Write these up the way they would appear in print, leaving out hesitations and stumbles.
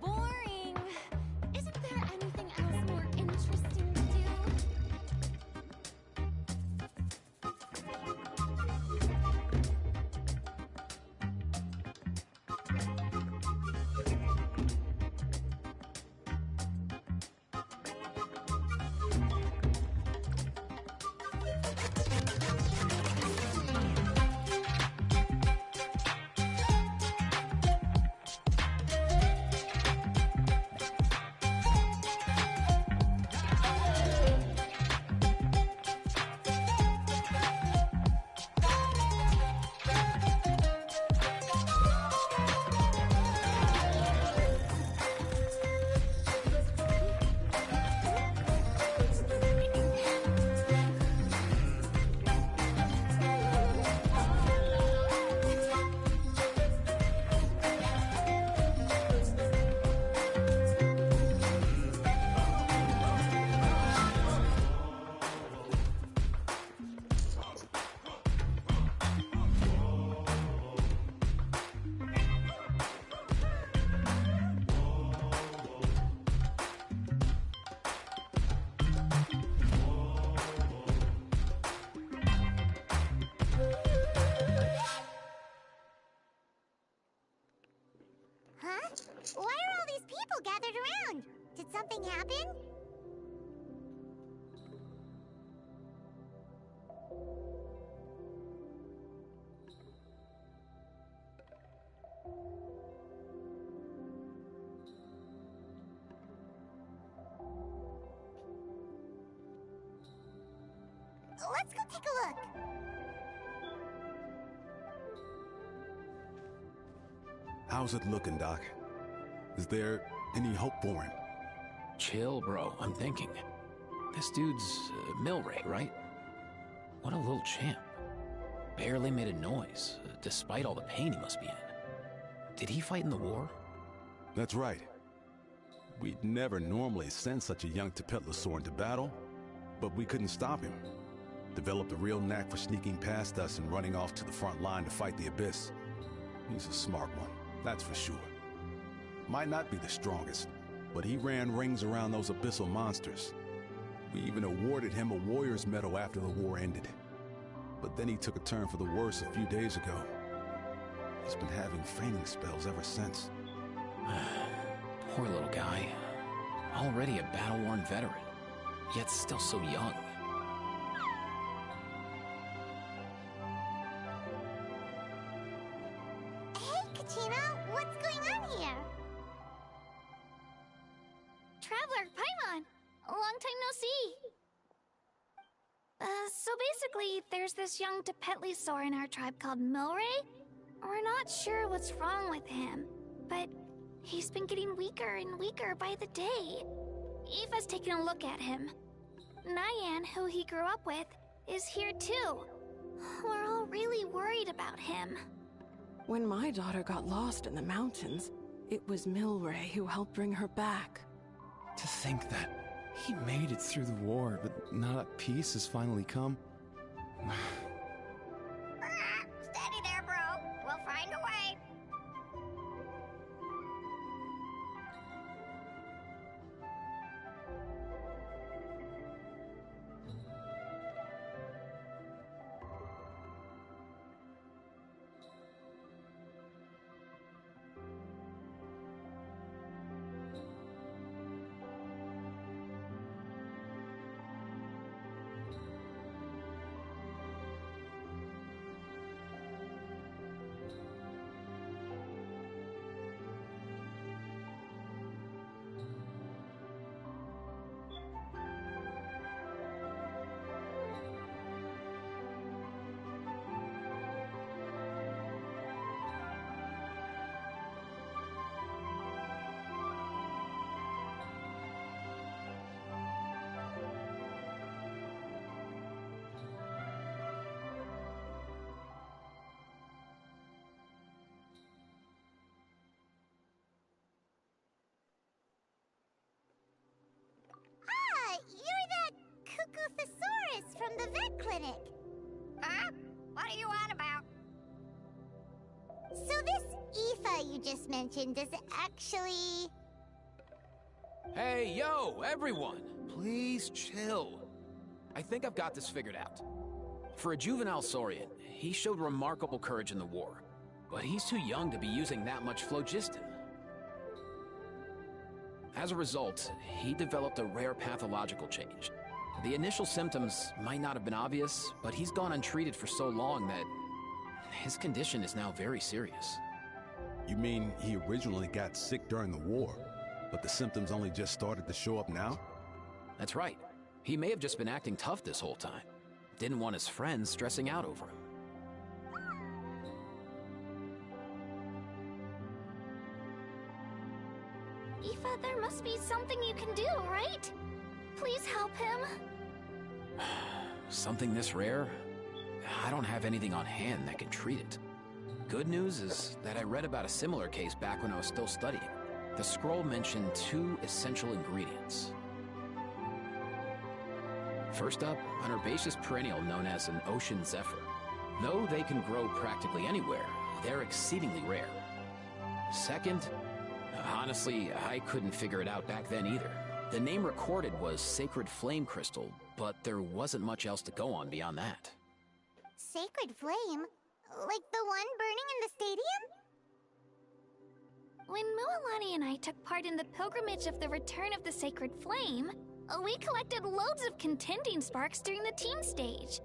Boring. Isn't there anything else more interesting to do? Huh? Why are all these people gathered around? Did something happen? Let's go take a look. How's it looking, Doc? Is there any hope for him? Chill, bro. I'm thinking. This dude's Milray, right? What a little champ. Barely made a noise, despite all the pain he must be in. Did he fight in the war? That's right. We'd never normally send such a young Tapetlosaur into battle, but we couldn't stop him. Developed a real knack for sneaking past us and running off to the front line to fight the Abyss. He's a smart one, that's for sure. Might not be the strongest, but he ran rings around those abyssal monsters. We even awarded him a Warrior's Medal after the war ended. But then he took a turn for the worse a few days ago. He's been having fainting spells ever since. Poor little guy. Already a battle-worn veteran, yet still so young. Hey, Katina, what's going on here? Traveler, Paimon, long time no see. So basically, there's this young Tapetlosaur in our tribe called Milray. We're not sure what's wrong with him, but he's been getting weaker and weaker by the day. Eva's taking a look at him. Nyan, who he grew up with, is here too. We're all really worried about him. When my daughter got lost in the mountains, it was Milray who helped bring her back. To think that he made it through the war, but now that peace has finally come. Steady there, bro. We'll find a way. What are you on about? So this Aoife you just mentioned, does it actually... Hey, yo, everyone! Please chill. I think I've got this figured out. For a juvenile Saurian, he showed remarkable courage in the war, but he's too young to be using that much phlogiston. As a result, he developed a rare pathological change. The initial symptoms might not have been obvious, but he's gone untreated for so long that his condition is now very serious. You mean he originally got sick during the war, but the symptoms only just started to show up now? That's right. He may have just been acting tough this whole time. Didn't want his friends stressing out over him. Aoife, there must be something you can do, right? Please help him. Something this rare? I don't have anything on hand that can treat it. Good news is that I read about a similar case back when I was still studying. The scroll mentioned 2 essential ingredients. First up, an herbaceous perennial known as an ocean zephyr. Though they can grow practically anywhere, they're exceedingly rare. Second, honestly, I couldn't figure it out back then either. The name recorded was Sacred Flame Crystal, but there wasn't much else to go on beyond that. Sacred Flame? Like the one burning in the stadium? When Mualani and I took part in the pilgrimage of the Return of the Sacred Flame, we collected loads of contending sparks during the team stage.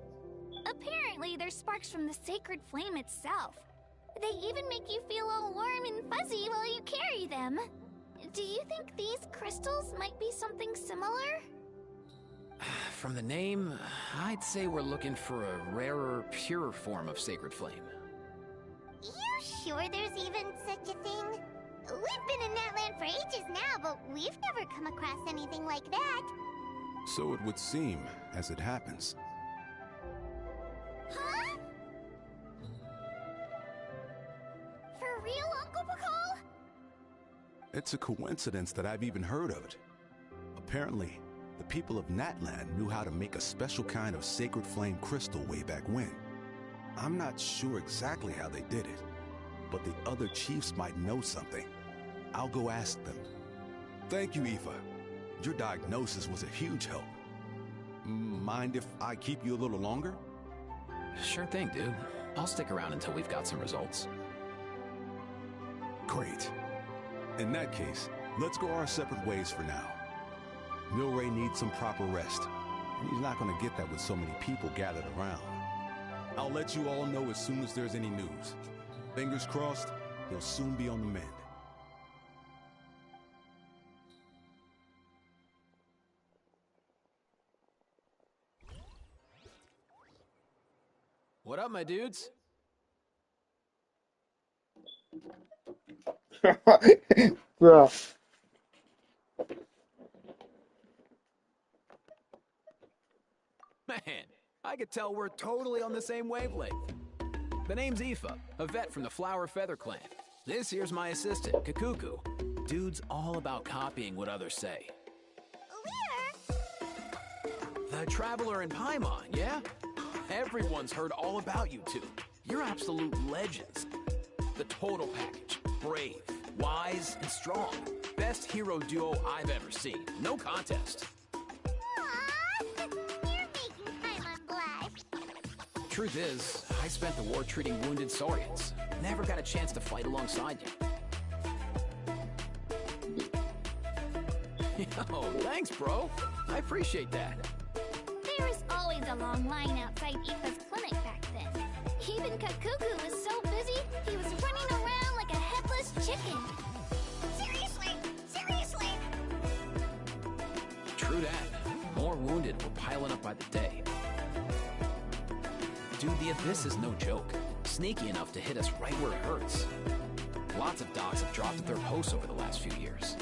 Apparently, they're sparks from the Sacred Flame itself. They even make you feel all warm and fuzzy while you carry them. Do you think these crystals might be something similar? From the name, I'd say we're looking for a rarer, purer form of Sacred Flame. You sure there's even such a thing? We've been in that land for ages now, but we've never come across anything like that. So it would seem, as it happens. Huh? For real, Uncle Pakal? It's a coincidence that I've even heard of it. Apparently, the people of Natland knew how to make a special kind of sacred flame crystal way back when. I'm not sure exactly how they did it, but the other chiefs might know something. I'll go ask them. Thank you, Aoife. Your diagnosis was a huge help. Mind if I keep you a little longer? Sure thing, dude. I'll stick around until we've got some results. Great. In that case, let's go our separate ways for now. Milray needs some proper rest, and he's not going to get that with so many people gathered around. I'll let you all know as soon as there's any news. Fingers crossed, he'll soon be on the mend. What up, my dudes? Bro. Man, I could tell we're totally on the same wavelength. The name's Aoife, a vet from the Flower Feather clan. This here's my assistant, Kakuku. Dude's all about copying what others say. The Traveler in Paimon, yeah? Everyone's heard all about you two. You're absolute legends. The total package. Brave, wise, and strong. Best hero duo I've ever seen. No contest. Aww, you're making Paimon blush. Truth is, I spent the war treating wounded Saurians. Never got a chance to fight alongside you. Yo, thanks, bro. I appreciate that. There was always a long line outside Aoife's clinic back then. Even Kakuku was so busy, he was running around like a headless chicken. Seriously? Seriously? True that. More wounded were piling up by the day. Dude, the Abyss is no joke. Sneaky enough to hit us right where it hurts. Lots of docs have dropped at their posts over the last few years.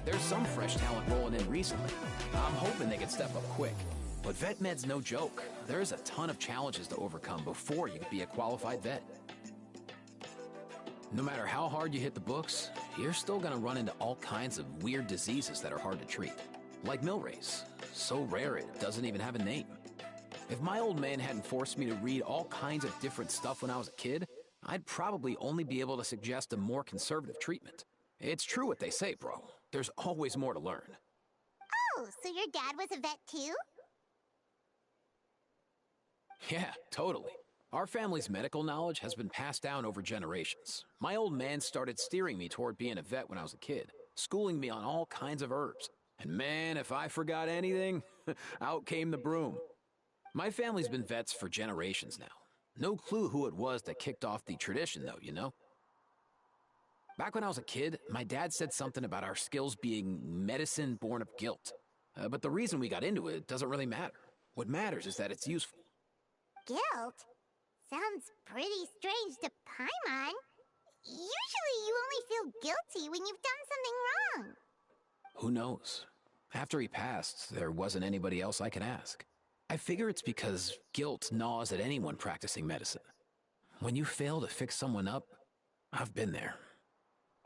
There's some fresh talent rolling in recently. I'm hoping they can step up quick. But vet med's no joke. There's a ton of challenges to overcome before you can be a qualified vet. No matter how hard you hit the books, you're still gonna run into all kinds of weird diseases that are hard to treat. Like Milray's. So rare it doesn't even have a name. If my old man hadn't forced me to read all kinds of different stuff when I was a kid, I'd probably only be able to suggest a more conservative treatment. It's true what they say, bro. There's always more to learn. Oh, so your dad was a vet too? Yeah, totally. Our family's medical knowledge has been passed down over generations. My old man started steering me toward being a vet when I was a kid, schooling me on all kinds of herbs. And man, if I forgot anything, out came the broom. My family's been vets for generations now. No clue who it was that kicked off the tradition, though, you know? Back when I was a kid, my dad said something about our skills being medicine born of guilt. But the reason we got into it doesn't really matter. What matters is that it's useful. Guilt? Sounds pretty strange to Paimon. Usually you only feel guilty when you've done something wrong. Who knows? After he passed, there wasn't anybody else I could ask. I figure it's because guilt gnaws at anyone practicing medicine. When you fail to fix someone up, I've been there.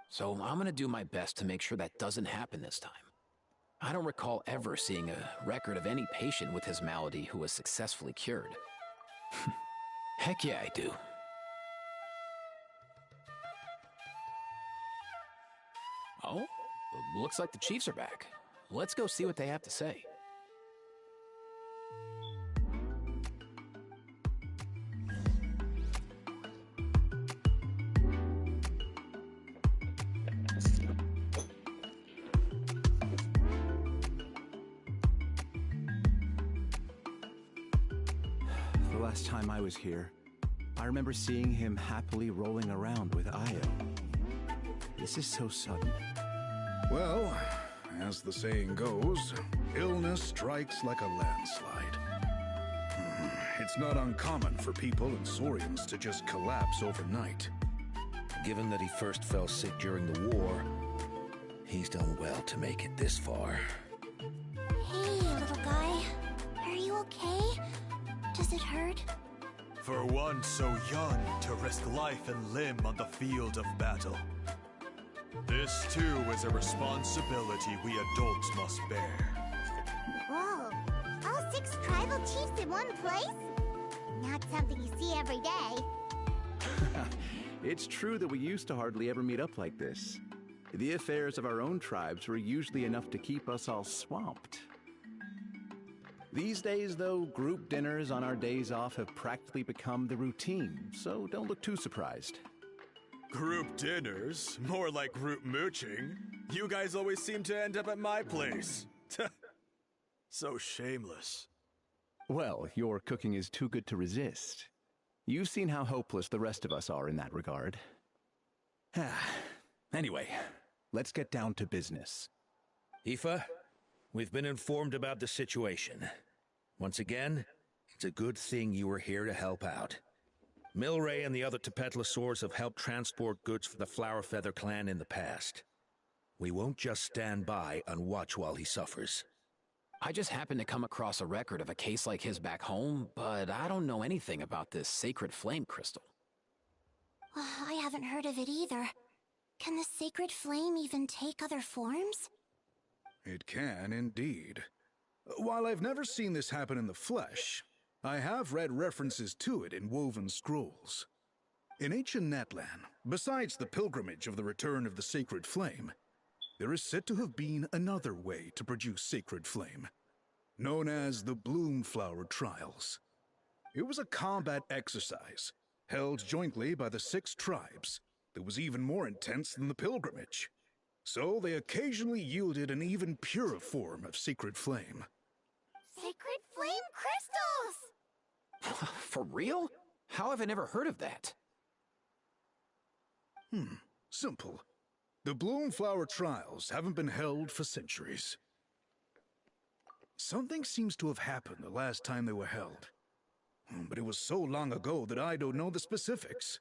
So I'm gonna do my best to make sure that doesn't happen this time. I don't recall ever seeing a record of any patient with his malady who was successfully cured. Heck yeah, I do. Oh, looks like the Chiefs are back. Let's go see what they have to say. The last time I was here, I remember seeing him happily rolling around with Io. This is so sudden. Well, as the saying goes, illness strikes like a landslide. It's not uncommon for people and Saurians to just collapse overnight. Given that he first fell sick during the war, he's done well to make it this far. Hey, little guy. Are you okay? Does it hurt? For one so young to risk life and limb on the field of battle. This too is a responsibility we adults must bear. Whoa, all 6 tribal chiefs in one place? Not something you see every day. It's true that we used to hardly ever meet up like this. The affairs of our own tribes were usually enough to keep us all swamped. These days, though, group dinners on our days off have practically become the routine, so don't look too surprised. Group dinners? More like group mooching. You guys always seem to end up at my place. So shameless. Well, your cooking is too good to resist. You've seen how hopeless the rest of us are in that regard. Anyway, let's get down to business. Aoife, we've been informed about the situation. Once again, it's a good thing you were here to help out. Milray and the other Tepetlosaurs have helped transport goods for the Flower Feather clan in the past. We won't just stand by and watch while he suffers. I just happened to come across a record of a case like his back home, but I don't know anything about this sacred flame crystal. I haven't heard of it either. Can the sacred flame even take other forms? It can, indeed. While I've never seen this happen in the flesh, I have read references to it in woven scrolls. In ancient Natlan, besides the pilgrimage of the return of the sacred flame, there is said to have been another way to produce sacred flame, known as the Bloom Flower Trials. It was a combat exercise, held jointly by the 6 tribes, that was even more intense than the pilgrimage. So they occasionally yielded an even purer form of sacred flame. Sacred flame crystals! For real? How have I never heard of that? Simple. The Bloom Flower Trials haven't been held for centuries. Something seems to have happened the last time they were held. But it was so long ago that I don't know the specifics.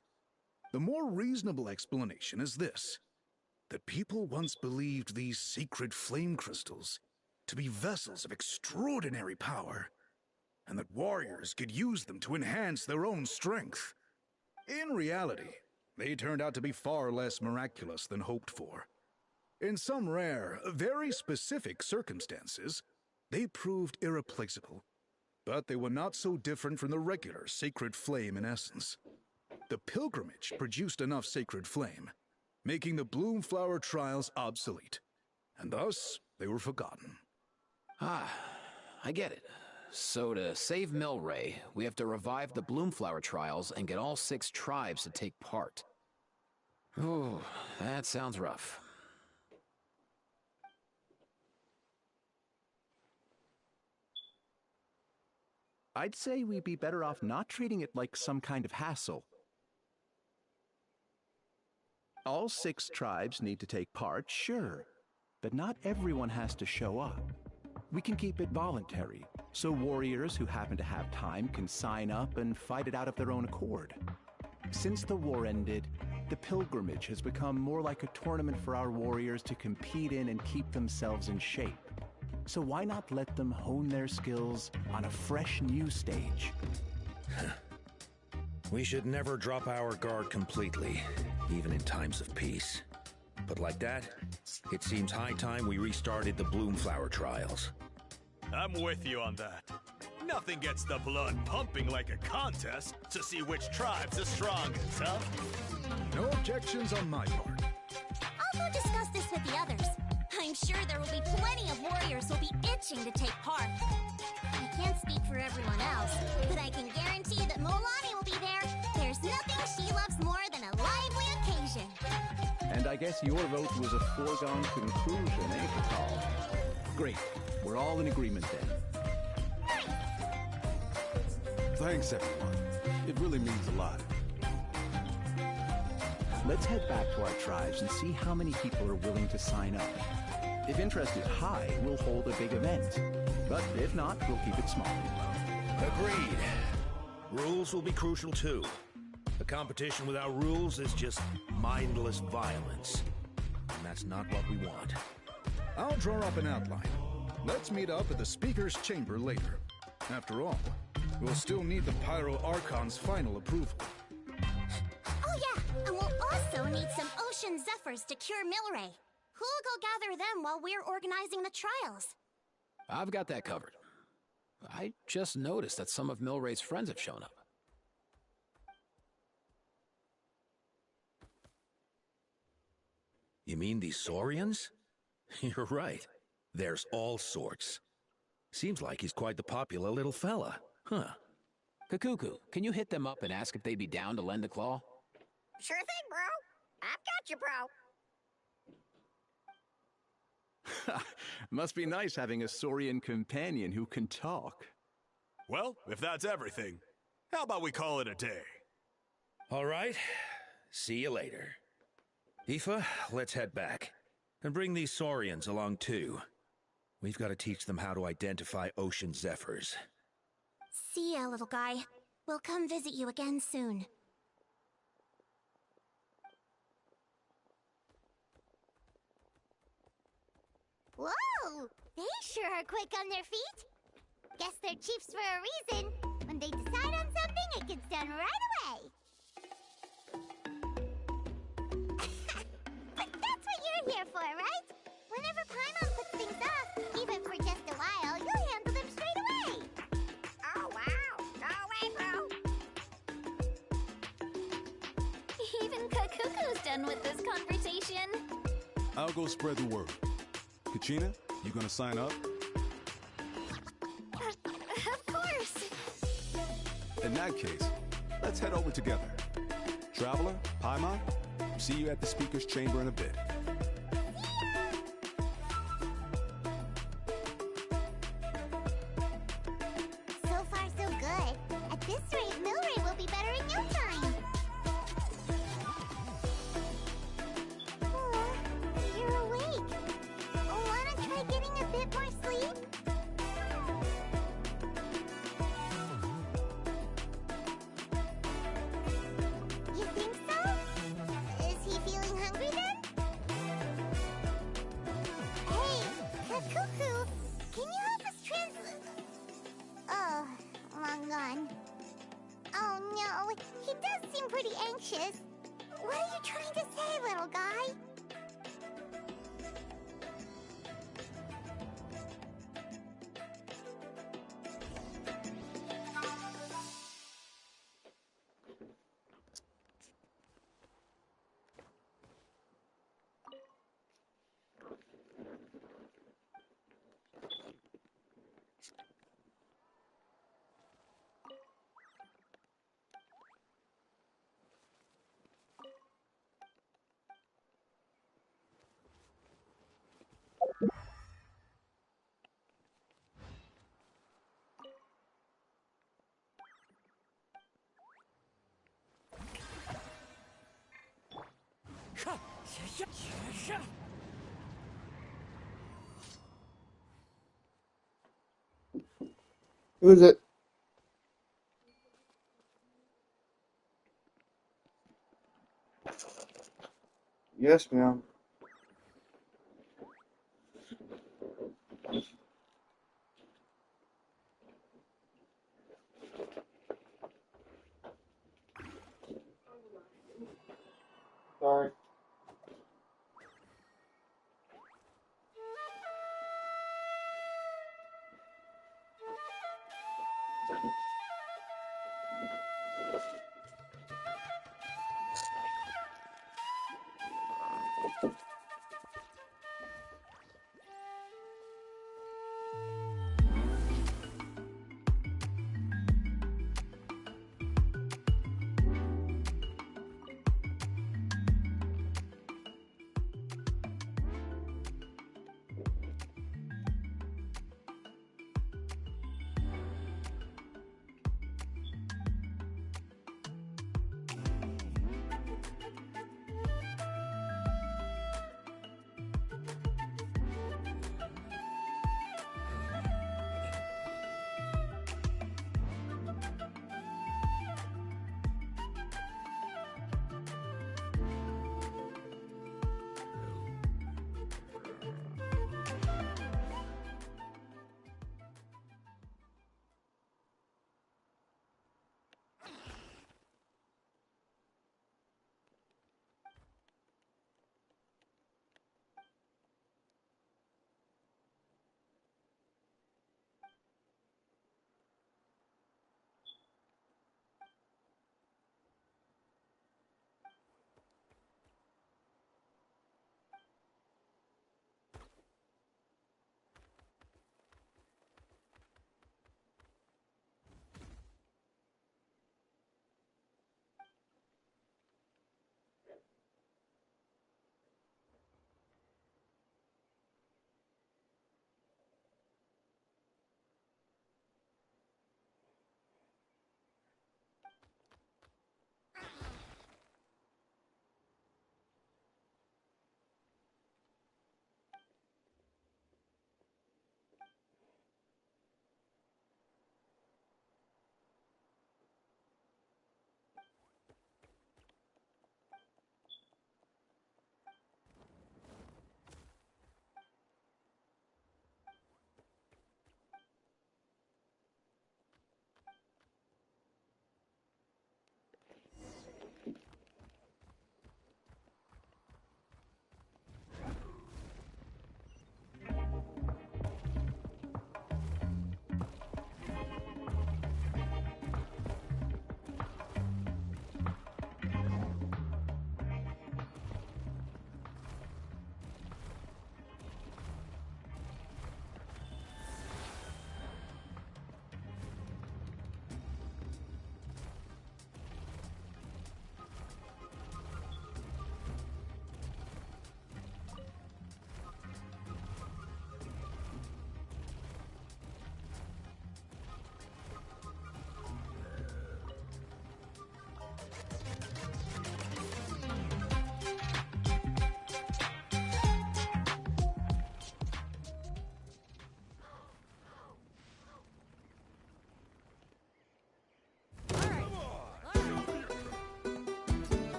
The more reasonable explanation is this: that people once believed these sacred flame crystals to be vessels of extraordinary power, and that warriors could use them to enhance their own strength. In reality, they turned out to be far less miraculous than hoped for. In some rare, very specific circumstances, they proved irreplaceable. but they were not so different from the regular sacred flame in essence. The pilgrimage produced enough sacred flame, making the Bloomflower trials obsolete, and thus they were forgotten. Ah, I get it. So to save Milray, we have to revive the Bloomflower trials and get all 6 tribes to take part. Ooh, that sounds rough. I'd say we'd be better off not treating it like some kind of hassle. All 6 tribes need to take part, sure, but not everyone has to show up. We can keep it voluntary, so warriors who happen to have time can sign up and fight it out of their own accord. Since the war ended, the pilgrimage has become more like a tournament for our warriors to compete in and keep themselves in shape. So why not let them hone their skills on a fresh new stage? We should never drop our guard completely, even in times of peace. But like that, it seems high time we restarted the Bloomflower trials. I'm with you on that. Nothing gets the blood pumping like a contest to see which tribe's the strongest, huh? No objections on my part. I'll go discuss this with the others. I'm sure there will be plenty of warriors who'll be itching to take part. I can't speak for everyone else, but I can guarantee that Molani will be there. There's nothing she loves more than a lively occasion. And I guess your vote was a foregone conclusion, eh, Pakal? Great. We're all in agreement then. Thanks, everyone. It really means a lot. Let's head back to our tribes and see how many people are willing to sign up. If interest is high, we'll hold a big event. But if not, we'll keep it small. Agreed. Rules will be crucial too. A competition without rules is just mindless violence. And that's not what we want. I'll draw up an outline. Let's meet up at the Speaker's Chamber later. After all, we'll still need the Pyro Archon's final approval. Oh yeah, and we'll also need some Ocean Zephyrs to cure Milray. Who'll go gather them while we're organizing the trials? I've got that covered. I just noticed that some of Milray's friends have shown up. You mean these Saurians? You're right. There's all sorts. Seems like he's quite the popular little fella, huh? Kakuku, can you hit them up and ask if they'd be down to lend a claw? Sure thing, bro. I've got you, bro. Must be nice having a Saurian companion who can talk. Well, if that's everything, how about we call it a day? All right. See you later. Aoife, let's head back. And bring these Saurians along too. We've got to teach them how to identify Ocean Zephyrs. See ya, little guy. We'll come visit you again soon. Whoa! They sure are quick on their feet. Guess they're chiefs for a reason. When they decide on something, it gets done right away. But that's what you're here for, right? Whenever Paimon puts things off, even for just a while, you'll handle them straight away. Oh, wow. No way, bro. Even Kakuku's done with this conversation. I'll go spread the word. Kachina, you gonna sign up? Of course. In that case, let's head over together. Traveler, Paimon, see you at the Speaker's Chamber in a bit. So far, so good. At this rate, Milray will be better in no time. Oh, you're awake. Wanna try getting a bit more sleep? You think so? Is he feeling hungry then? Hey, Kakuku, can you help us Oh, long gone. Oh no, he does seem pretty anxious. What are you trying to say, little guy? Who is it? Yes, ma'am. Sorry.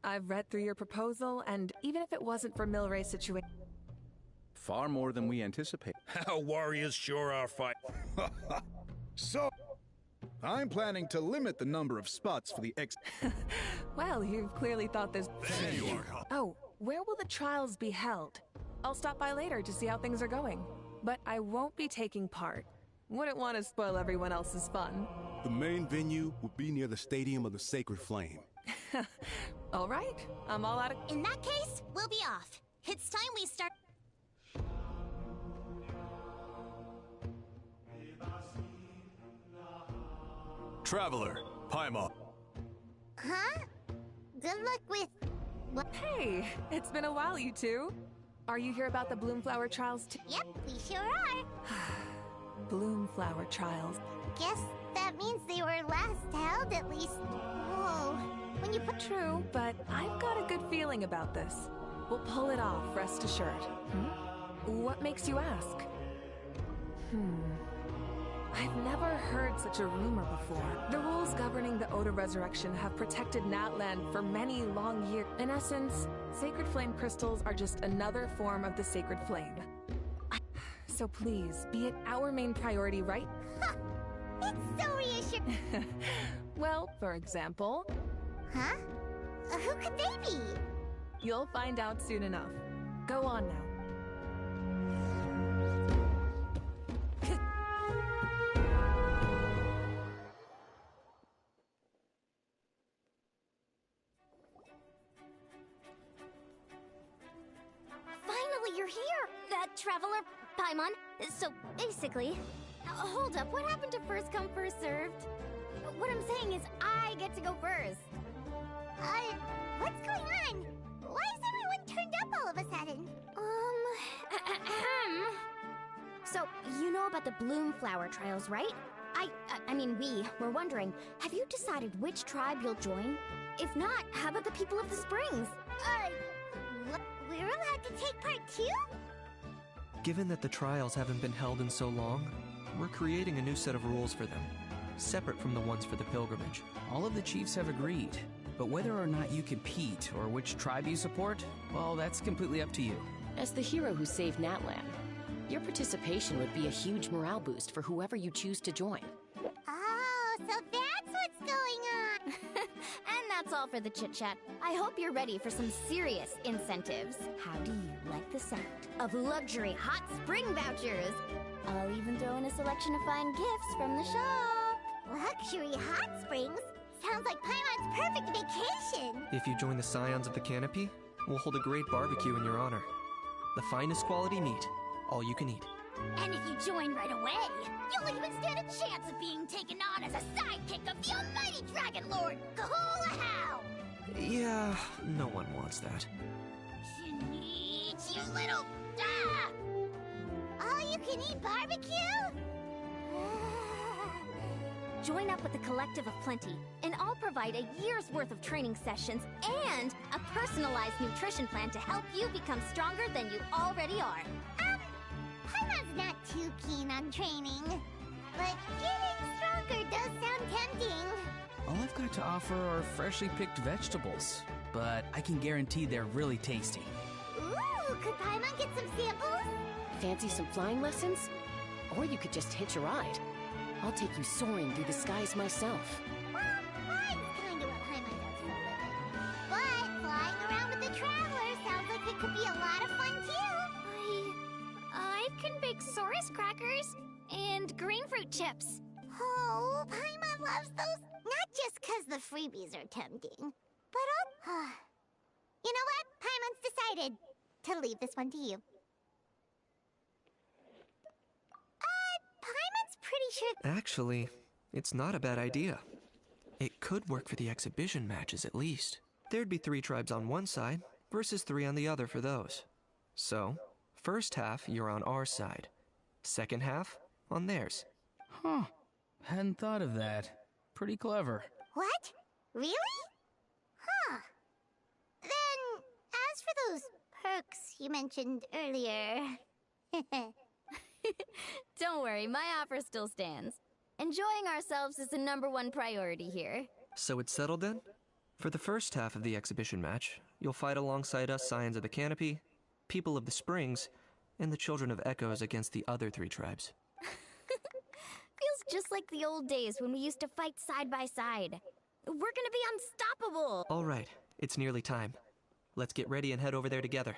I've read through your proposal, and even if it wasn't for Milray's situation... Far more than we anticipated. How warriors sure are fight. So, I'm planning to limit the number of spots for the Well, you've clearly thought this... Oh, where will the trials be held? I'll stop by later to see how things are going. But I won't be taking part. Wouldn't want to spoil everyone else's fun. The main venue would be near the Stadium of the Sacred Flame. All right, I'm all out of... In that case, we'll be off. It's time we start... Traveler, Paimon. Huh? Good luck with... What? Hey, it's been a while, you two. Are you here about the Bloomflower Trials too? Yep, we sure are. Bloomflower Trials. Guess that means they were last held at least... Whoa. When you put... True, but I've got a good feeling about this. We'll pull it off, rest assured. What makes you ask? I've never heard such a rumor before. The rules governing the Oda Resurrection have protected Natland for many long years. In essence, Sacred Flame crystals are just another form of the Sacred Flame. So please, be it our main priority, right? It's so reassuring. Well, for example... Huh? Who could they be? You'll find out soon enough. Go on now. Finally, you're here! Traveler Paimon. So, basically... hold up, what happened to first come, first served? What I'm saying is, I get to go first. What's going on? Why is everyone turned up all of a sudden? So, you know about the Bloomflower Trials, right? I mean, we were wondering, have you decided which tribe you'll join? If not, how about the people of the Springs? We're allowed to take part too? Given that the trials haven't been held in so long, we're creating a new set of rules for them, separate from the ones for the pilgrimage. All of the chiefs have agreed, but whether or not you compete or which tribe you support, well, that's completely up to you. As the hero who saved Natland, your participation would be a huge morale boost for whoever you choose to join. Oh, so that's what's going on! And that's all for the chit-chat. I hope you're ready for some serious incentives. How do you like the sound of luxury hot spring vouchers? I'll even throw in a selection of fine gifts from the shop. Luxury hot springs? Sounds like Paimon's perfect vacation! If you join the Scions of the Canopy, we'll hold a great barbecue in your honor. The finest quality meat, all you can eat. And if you join right away, you'll even stand a chance of being taken on as a sidekick of the almighty Dragon Lord, Kahulahau! Yeah, no one wants that. You little... All-you-can-eat barbecue? Join up with the Collective of Plenty, and I'll provide a year's worth of training sessions and a personalized nutrition plan to help you become stronger than you already are. Paimon's not too keen on training, but getting stronger does sound tempting. All I've got to offer are freshly picked vegetables, but I can guarantee they're really tasty. Ooh, could Paimon get some samples? Fancy some flying lessons? Or you could just hitch a ride. I'll take you soaring through the skies myself. Well, flying's kind of what Paimon does for a living. But flying around with the Traveler sounds like it could be a lot of fun too. I can bake Saurus crackers and greenfruit chips. Oh, Paimon loves those. Not just 'cause the freebies are tempting, but you know what? Paimon's decided to leave this one to you. Paimon's pretty sure... Actually, it's not a bad idea. It could work for the exhibition matches at least. There'd be 3 tribes on one side versus 3 on the other for those. So, first half, you're on our side. Second half, on theirs. Huh. Hadn't thought of that. Pretty clever. What? Really? Huh. Then, as for those perks you mentioned earlier... Don't worry, my offer still stands. Enjoying ourselves is the #1 priority here. So it's settled then? For the first half of the exhibition match, you'll fight alongside us Scions of the Canopy, People of the Springs, and the Children of Echoes against the other 3 tribes. Feels just like the old days when we used to fight side by side. We're gonna be unstoppable! All right, it's nearly time. Let's get ready and head over there together.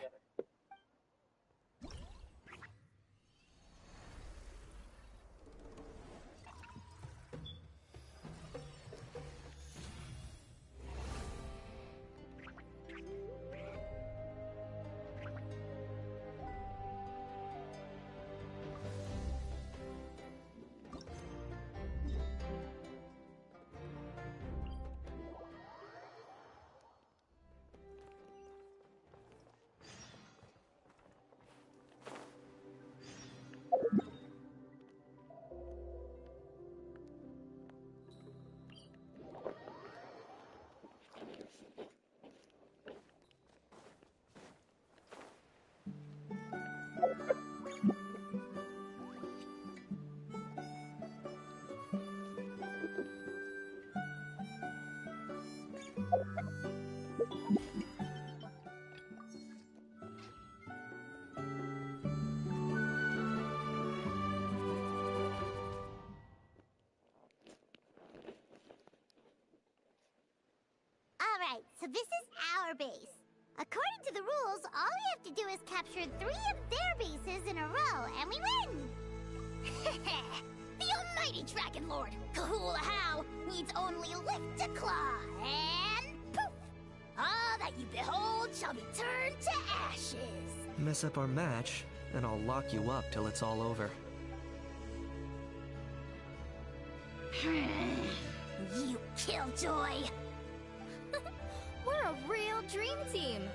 Alright, so this is our base. According to the rules, all we have to do is capture 3 of their bases in a row, and we win! The almighty Dragon Lord, Kahula How, needs only lift a claw, and poof! All that you behold shall be turned to ashes. Mess up our match, and I'll lock you up till it's all over. You killjoy! We're a real dream team.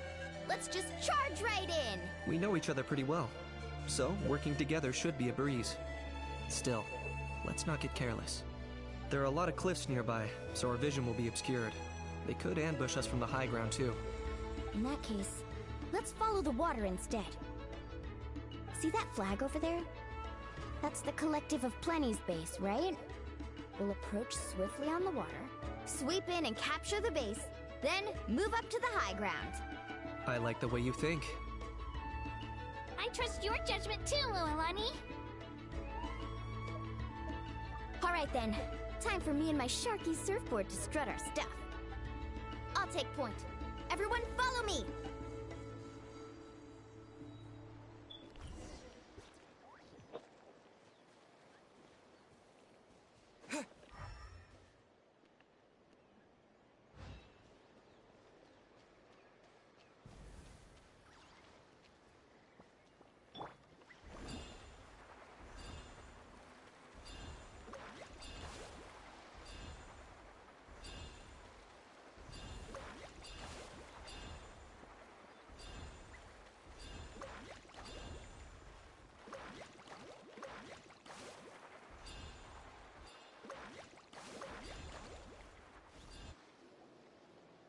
Let's just charge right in. We know each other pretty well, so working together should be a breeze. Still, let's not get careless. There are a lot of cliffs nearby, so our vision will be obscured. They could ambush us from the high ground too. In that case, let's follow the water instead. See that flag over there? That's the Collective of Plenty's base, right? We'll approach swiftly on the water, sweep in and capture the base, then move up to the high ground. I like the way you think. I trust your judgment too, Lualani. Alright then, time for me and my Sharky surfboard to strut our stuff. I'll take point. Everyone follow me!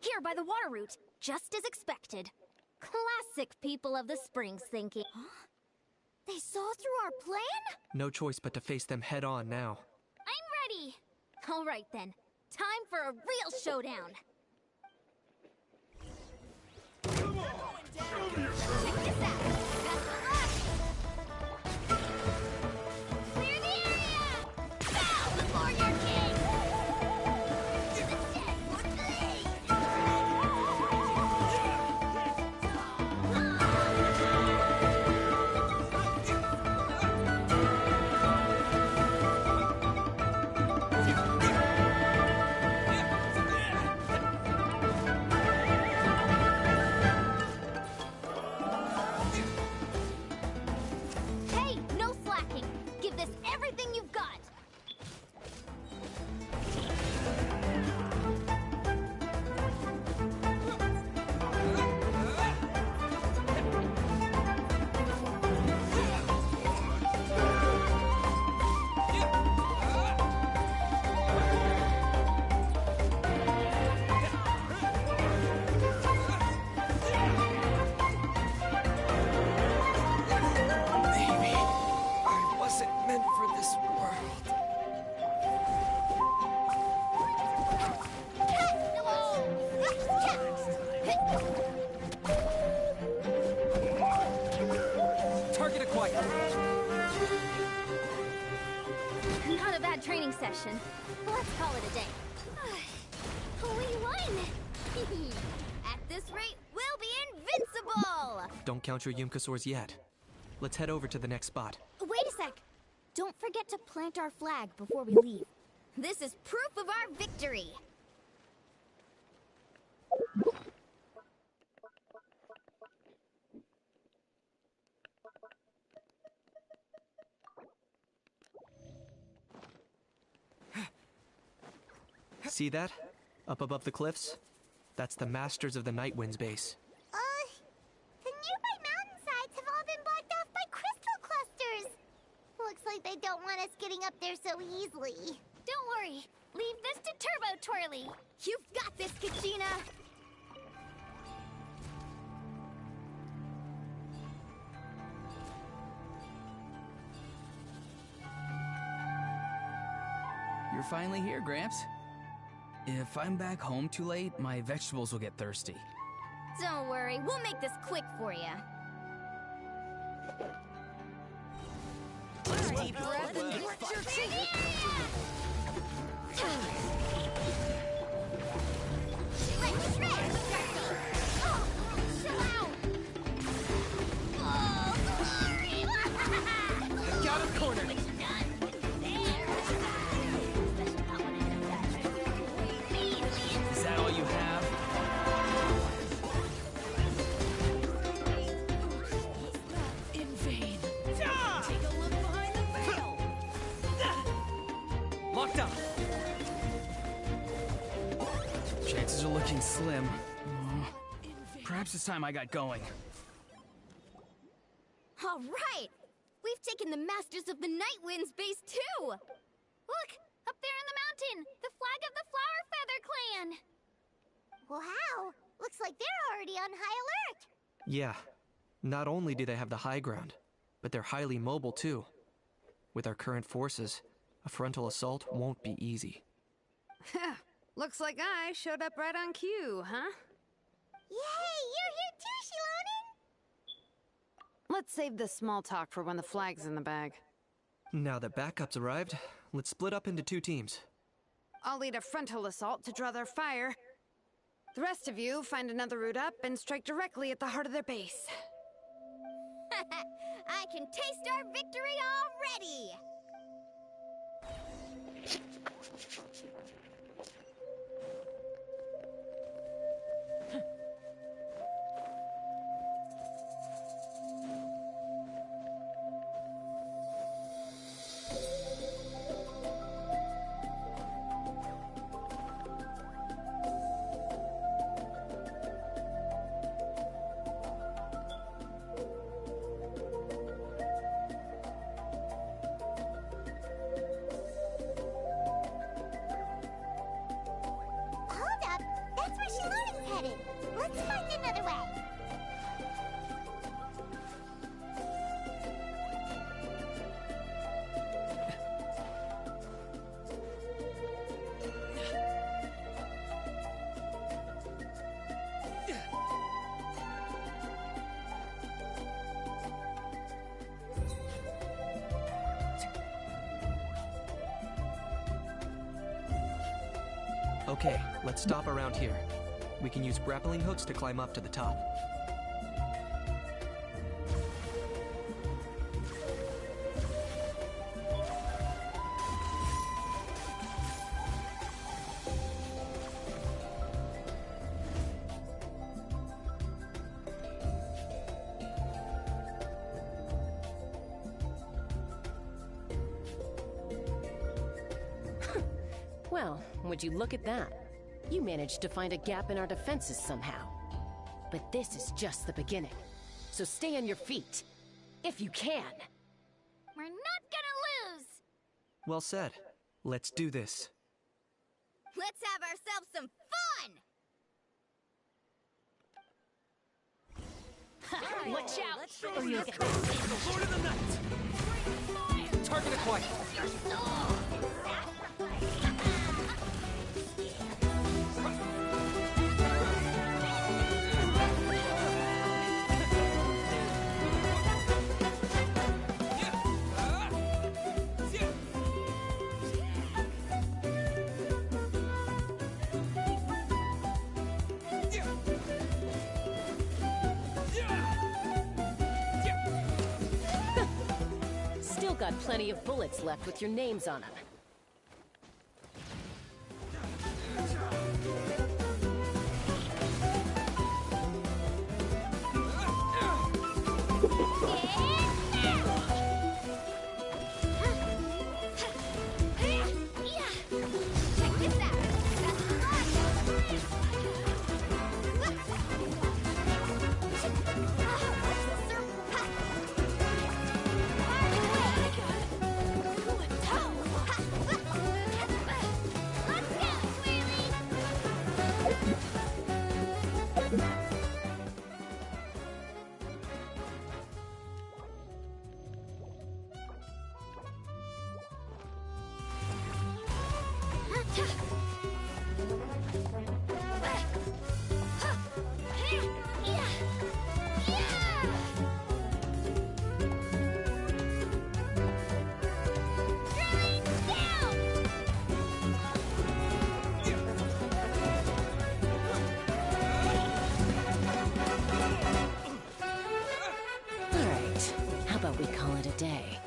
Here by the water route, just as expected. Classic people of the Springs thinking. Huh? They saw through our plan? No choice but to face them head on now. I'm ready! Alright then, time for a real showdown. Come on! Check this out! Best of luck! Clear the area! Bow before your king! To the dead would bleed! Hey, no slacking! Give this everything you've got! Maybe I wasn't meant for this world. Target acquired. Not a bad training session. Let's call it a day. We won! At this rate, we'll be invincible! Don't count your Yumkasaurs yet. Let's head over to the next spot. Wait a sec! Don't forget to plant our flag before we leave. This is proof of our victory! See that? Up above the cliffs? That's the Masters of the Night Wind's base. The nearby mountainsides have all been blocked off by crystal clusters. Looks like they don't want us getting up there so easily. Don't worry. Leave this to Turbo Twirly. You've got this, Kachina! You're finally here, Gramps. If I'm back home too late, my vegetables will get thirsty. Don't worry, we'll make this quick for you. Deep breath and get your teeth. Let's shred! Oh, chill out! Oh, sorry! Got him cornered. Is that all you have? In vain. Take a look behind the veil. Locked up. Chances are looking slim. Perhaps it's time I got going. All right! We've taken the Masters of the Night Wind's base too! Look! Up there in the mountain! The flag of the Flower Feather Clan! Wow! Looks like they're already on high alert! Yeah. Not only do they have the high ground, but they're highly mobile too. With our current forces, a frontal assault won't be easy. Looks like I showed up right on cue, huh? Yay! You're here too, Shilonen! Let's save this small talk for when the flag's in the bag. Now that backup's arrived, let's split up into 2 teams. I'll lead a frontal assault to draw their fire. The rest of you find another route up and strike directly at the heart of their base. I can taste our victory already! Let's find another way. Okay, let's stop around here. We can use grappling hooks to climb up to the top. Well, would you look at that? You managed to find a gap in our defenses somehow. But this is just the beginning. So stay on your feet. If you can. We're not gonna lose! Well said. Let's do this. Let's have ourselves some fun! Watch out! Or you'll get Lord of the Night! Target acquired. Still got plenty of bullets left with your names on them. day.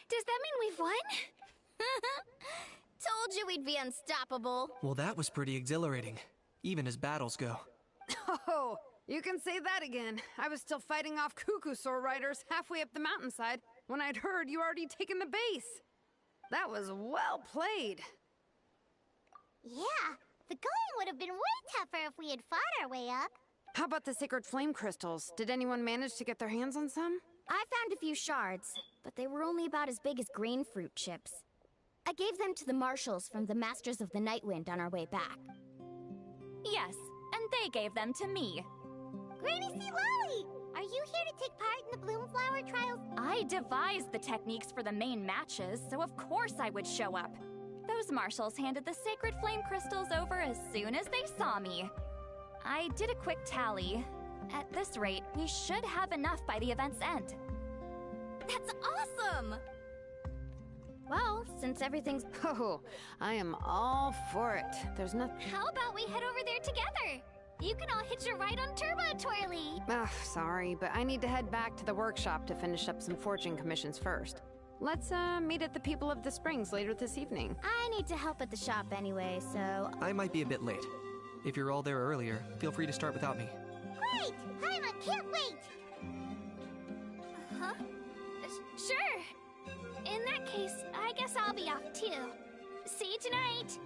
Does that mean we've won? Told you we'd be unstoppable. Well, that was pretty exhilarating, even as battles go. Oh, you can say that again. I was still fighting off Cuckoosaur riders halfway up the mountainside when I'd heard you already taken the base. That was well played. Yeah, the going would have been way tougher if we had fought our way up. How about the sacred flame crystals? Did anyone manage to get their hands on some? I found a few shards, but they were only about as big as green fruit chips. I gave them to the marshals from the Masters of the Nightwind on our way back. Yes, and they gave them to me. Granny C. Lolly! Are you here to take part in the Bloomflower trials? I devised the techniques for the main matches, so of course I would show up. Those marshals handed the sacred flame crystals over as soon as they saw me. I did a quick tally. At this rate, we should have enough by the event's end. That's awesome! Well, since everything's... Oh, I am all for it. There's nothing... How about we head over there together? You can all hitch a ride on Turbo Twirly. Ugh, sorry, but I need to head back to the workshop to finish up some forging commissions first. Let's, meet at the People of the Springs later this evening. I need to help at the shop anyway, so... I might be a bit late. If you're all there earlier, feel free to start without me. Great! Paimon can't wait! Huh? Sure. In that case, I guess I'll be off too. See you tonight.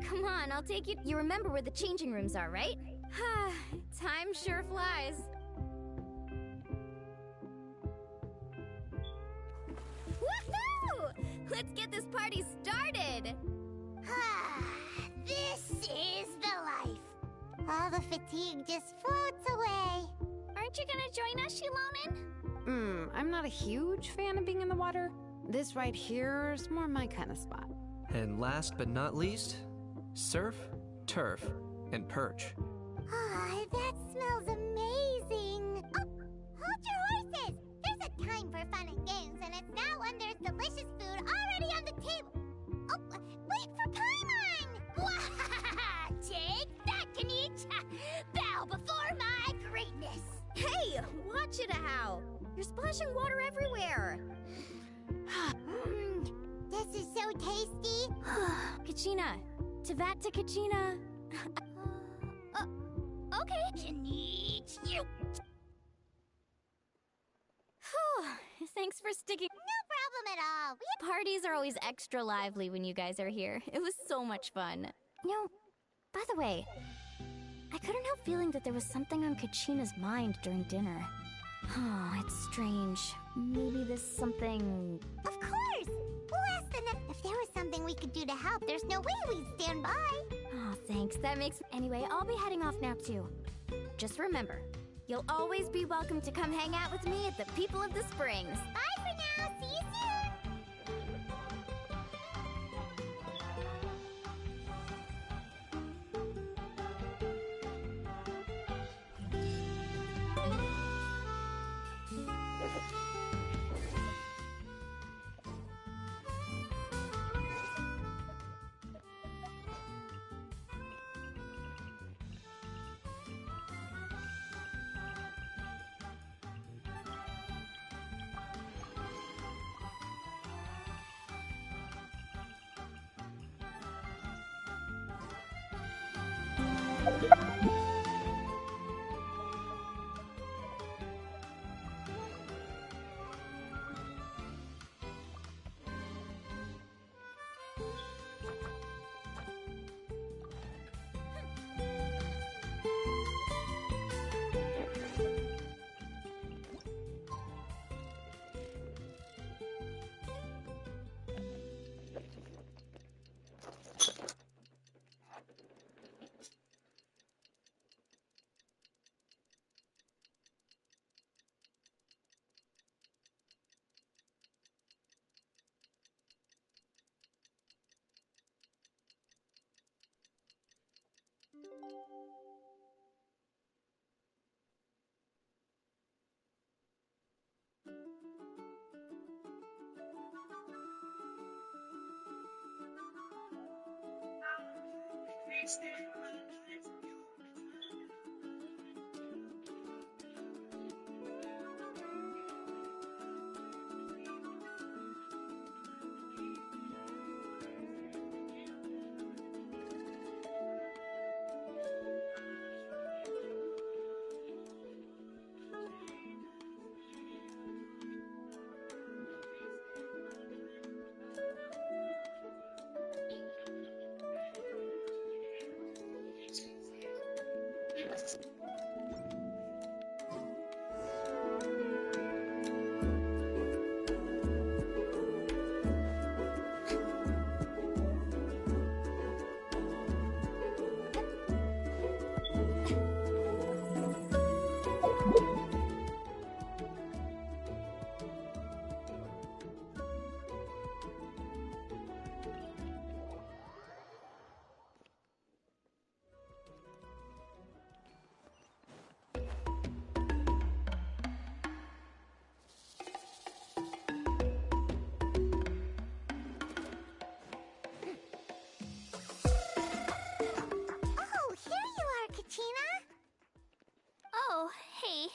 Come on, I'll take you. You remember where the changing rooms are, right? Time sure flies. Woohoo! Let's get this party started! This is the life. All the fatigue just floats away. Aren't you gonna join us, Shilonen? I'm not a huge fan of being in the water. This right here is more my kind of spot. And last but not least, surf, turf, and perch. That smells amazing. Oh, hold your horses. There's a time for fun and games, and it's now when there's delicious food already on the table. Oh, wait for Paimon! Take that, Kanich! Bow before my greatness. Hey, watch it, how? You're splashing water everywhere. This is so tasty. Kachina, Tavat to Kachina. Okay. Kanich, you. Thanks for sticking. No problem at all. Parties are always extra lively when you guys are here. It was so much fun. You know, by the way, I couldn't help feeling that there was something on Kachina's mind during dinner. Oh, it's strange. Maybe this something... Of course! We'll ask them if there was something we could do to help. There's no way we'd stand by. Oh, thanks. That makes... Anyway, I'll be heading off now, too. Just remember, you'll always be welcome to come hang out with me at the People of the Springs. Bye for now. See you soon. Oh, hey.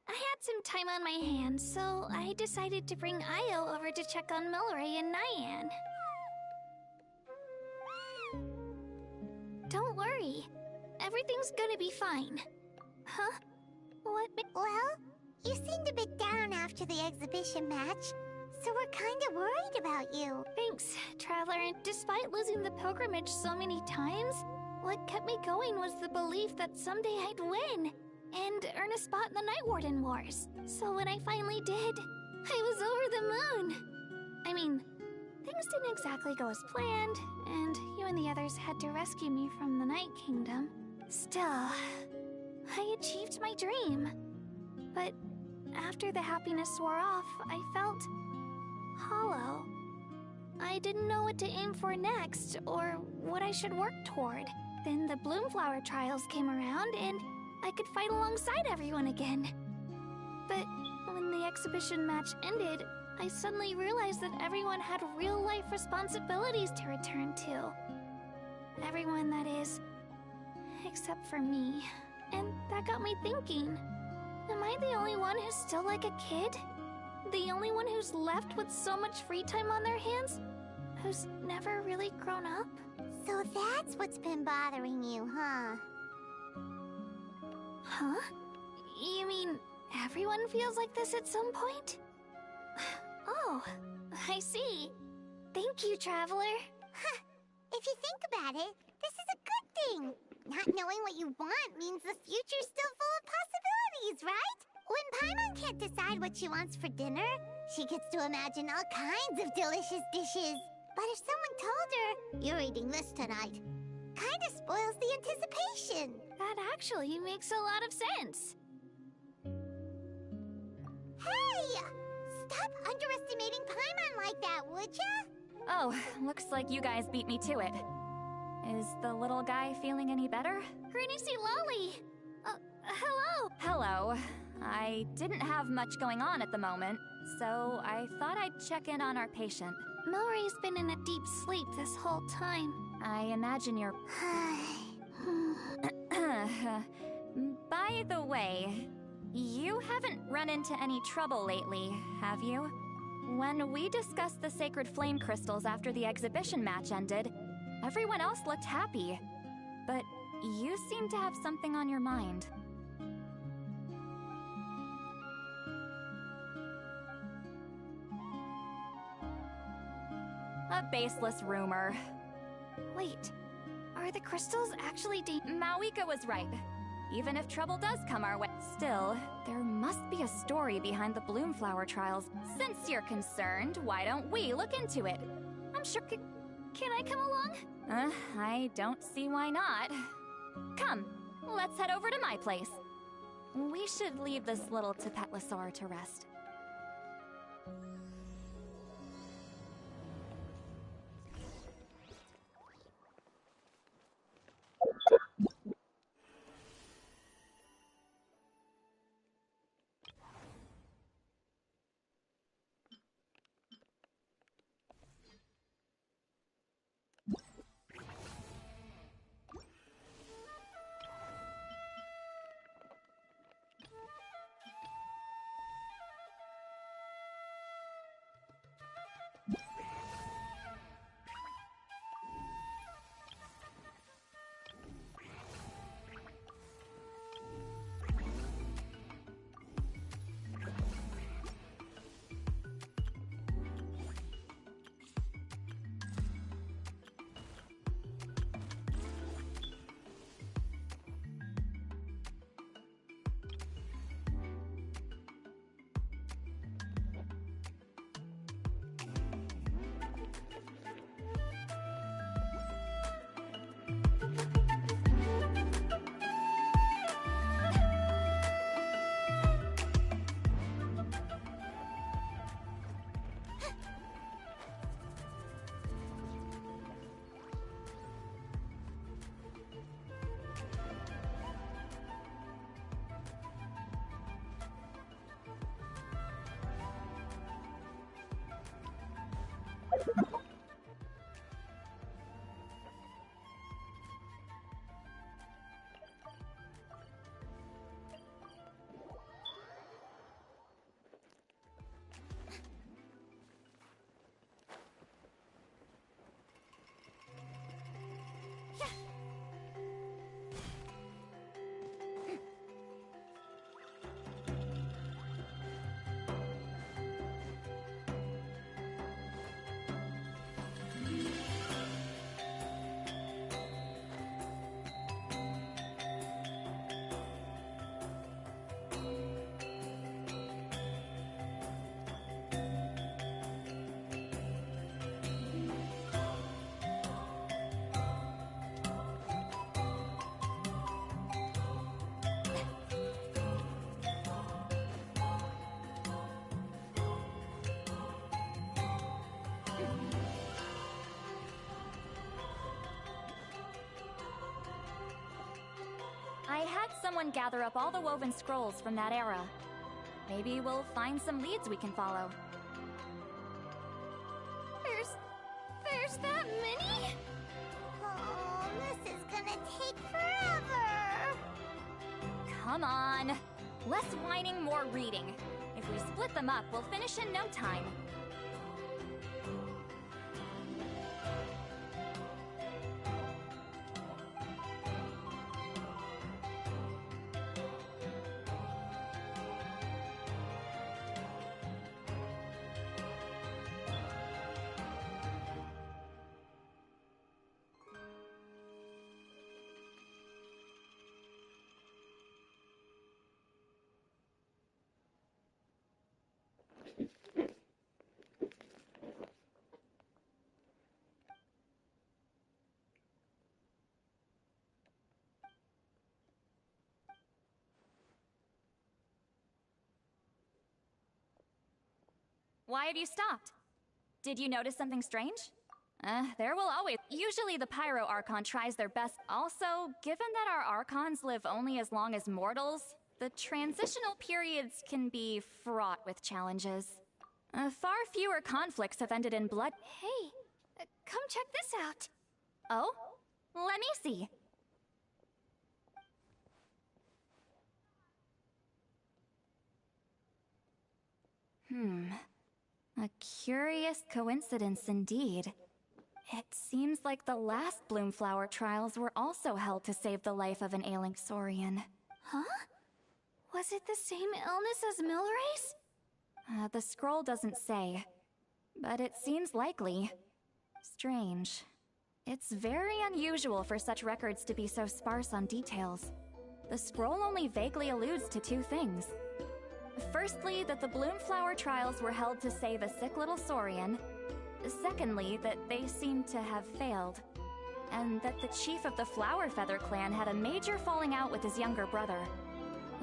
I had some time on my hands, so I decided to bring Io over to check on Milray and Nyan. Don't worry. Everything's gonna be fine. Huh? What? Well, you seemed a bit down after the exhibition match, so we're kind of worried about you. Thanks, Traveler. Despite losing the pilgrimage so many times, what kept me going was the belief that someday I'd win and earn a spot in the Night Warden Wars. So when I finally did, I was over the moon. I mean, things didn't exactly go as planned, and you and the others had to rescue me from the Night Kingdom. Still, I achieved my dream. But after the happiness wore off, I felt hollow. I didn't know what to aim for next, or what I should work toward. Then the Bloomflower trials came around, and I could fight alongside everyone again. But when the exhibition match ended, I suddenly realized that everyone had real-life responsibilities to return to. Everyone, that is. Except for me. And that got me thinking. Am I the only one who's still like a kid? The only one who's left with so much free time on their hands? Who's never really grown up? So that's what's been bothering you, huh? Huh? You mean everyone feels like this at some point? Oh, I see. Thank you, Traveler. Huh. If you think about it, this is a good thing. Not knowing what you want means the future's still full of possibilities, right? When Paimon can't decide what she wants for dinner, she gets to imagine all kinds of delicious dishes. But if someone told her, "You're eating this tonight," kinda spoils the anticipation. That actually makes a lot of sense. Hey! Stop underestimating Paimon like that, would ya? Oh, looks like you guys beat me to it. Is the little guy feeling any better? Granny C. Lolly! Hello! Hello. I didn't have much going on at the moment, so I thought I'd check in on our patient. Milray's been in a deep sleep this whole time. I imagine you're... By the way, you haven't run into any trouble lately, have you? When we discussed the sacred flame crystals after the exhibition match ended, everyone else looked happy. But you seem to have something on your mind. A baseless rumor. Wait, are the crystals actually Mawika was right. Even if trouble does come our way, still, there must be a story behind the Bloomflower trials. Since you're concerned, why don't we look into it? I'm sure... Can I come along? I don't see why not. Come, let's head over to my place. We should leave this little Tapetlosaur to rest. I had someone gather up all the woven scrolls from that era. Maybe we'll find some leads we can follow. There's that many? Oh, this is gonna take forever. Come on. Less whining, more reading. If we split them up, we'll finish in no time. Why have you stopped? Did you notice something strange? There will always... Usually the Pyro Archon tries their best. Also, given that our Archons live only as long as mortals, the transitional periods can be fraught with challenges. Far fewer conflicts have ended in blood. Hey, come check this out. Oh? Let me see. A curious coincidence indeed. It seems like the last Bloomflower trials were also held to save the life of an ailing Saurian. Huh? Was it the same illness as Milray's? The scroll doesn't say, but it seems likely. Strange. It's very unusual for such records to be so sparse on details. The scroll only vaguely alludes to two things. Firstly, that the Bloomflower trials were held to save a sick little Saurian. Secondly, that they seem to have failed. And that the chief of the Flower Feather clan had a major falling out with his younger brother.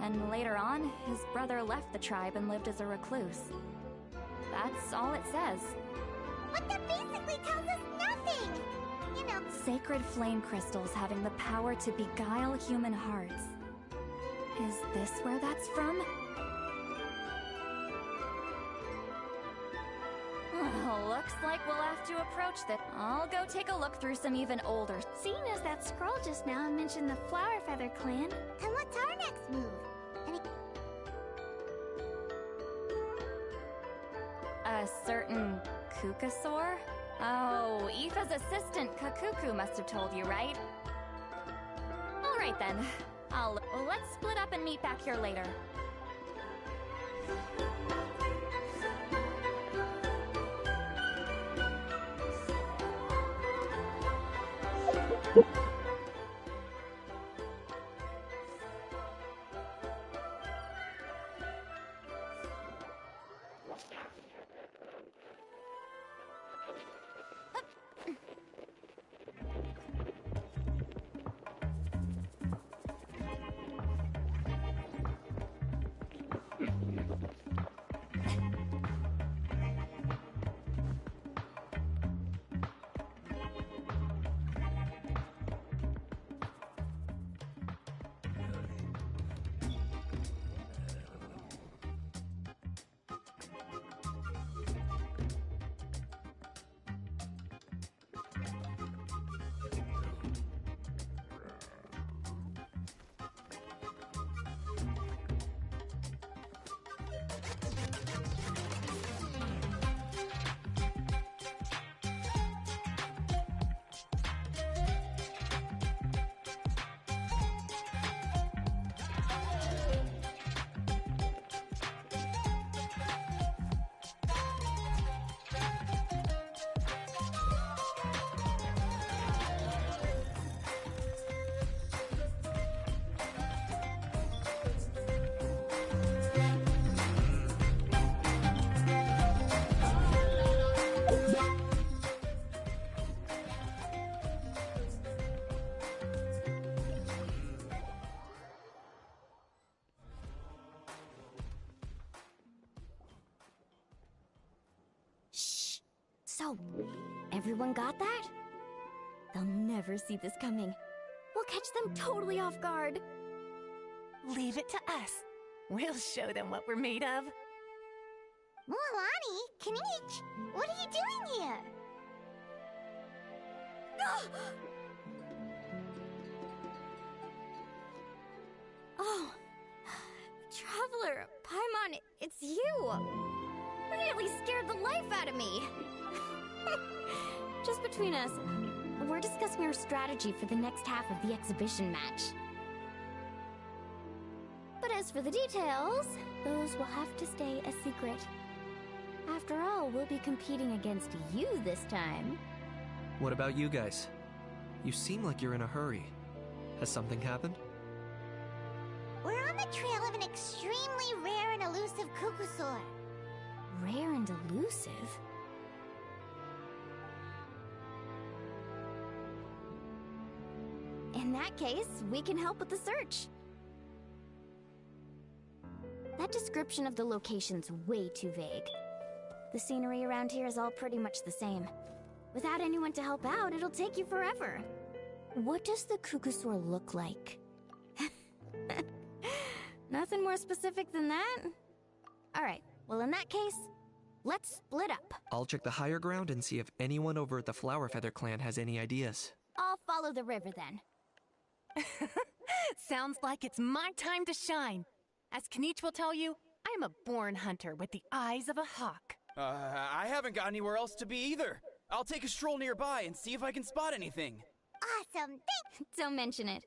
And later on, his brother left the tribe and lived as a recluse. That's all it says. But that basically tells us nothing! You know... Sacred flame crystals having the power to beguile human hearts. Is this where that's from? Looks like we'll have to approach that. I'll go take a look through some even older. Seeing as that scroll just now mentioned the Flower Feather clan. And what's our next move? A certain Kukasaur? Oh, Aoife's assistant Kakuku must have told you, right? Alright then. Let's split up and meet back here later. So, everyone got that? They'll never see this coming. We'll catch them totally off guard. Leave it to us. We'll show them what we're made of. Moalani, Kanich, what are you doing here? Oh, Traveler, Paimon, it's you! You nearly scared the life out of me! Just between us, we're discussing our strategy for the next half of the exhibition match. But as for the details, those will have to stay a secret. After all, we'll be competing against you this time. What about you guys? You seem like you're in a hurry. Has something happened? We're on the trail of an extremely rare and elusive Kukusaur. Rare and elusive? In that case, we can help with the search. That description of the location's way too vague. The scenery around here is all pretty much the same. Without anyone to help out, it'll take you forever. What does the Kukusaur look like? Nothing more specific than that? Alright, well in that case, let's split up. I'll check the higher ground and see if anyone over at the Flower Feather clan has any ideas. I'll follow the river then. Sounds like it's my time to shine. As Kanich will tell you, I'm a born hunter with the eyes of a hawk. I haven't got anywhere else to be either. I'll take a stroll nearby and see if I can spot anything. Awesome, thanks! Don't mention it.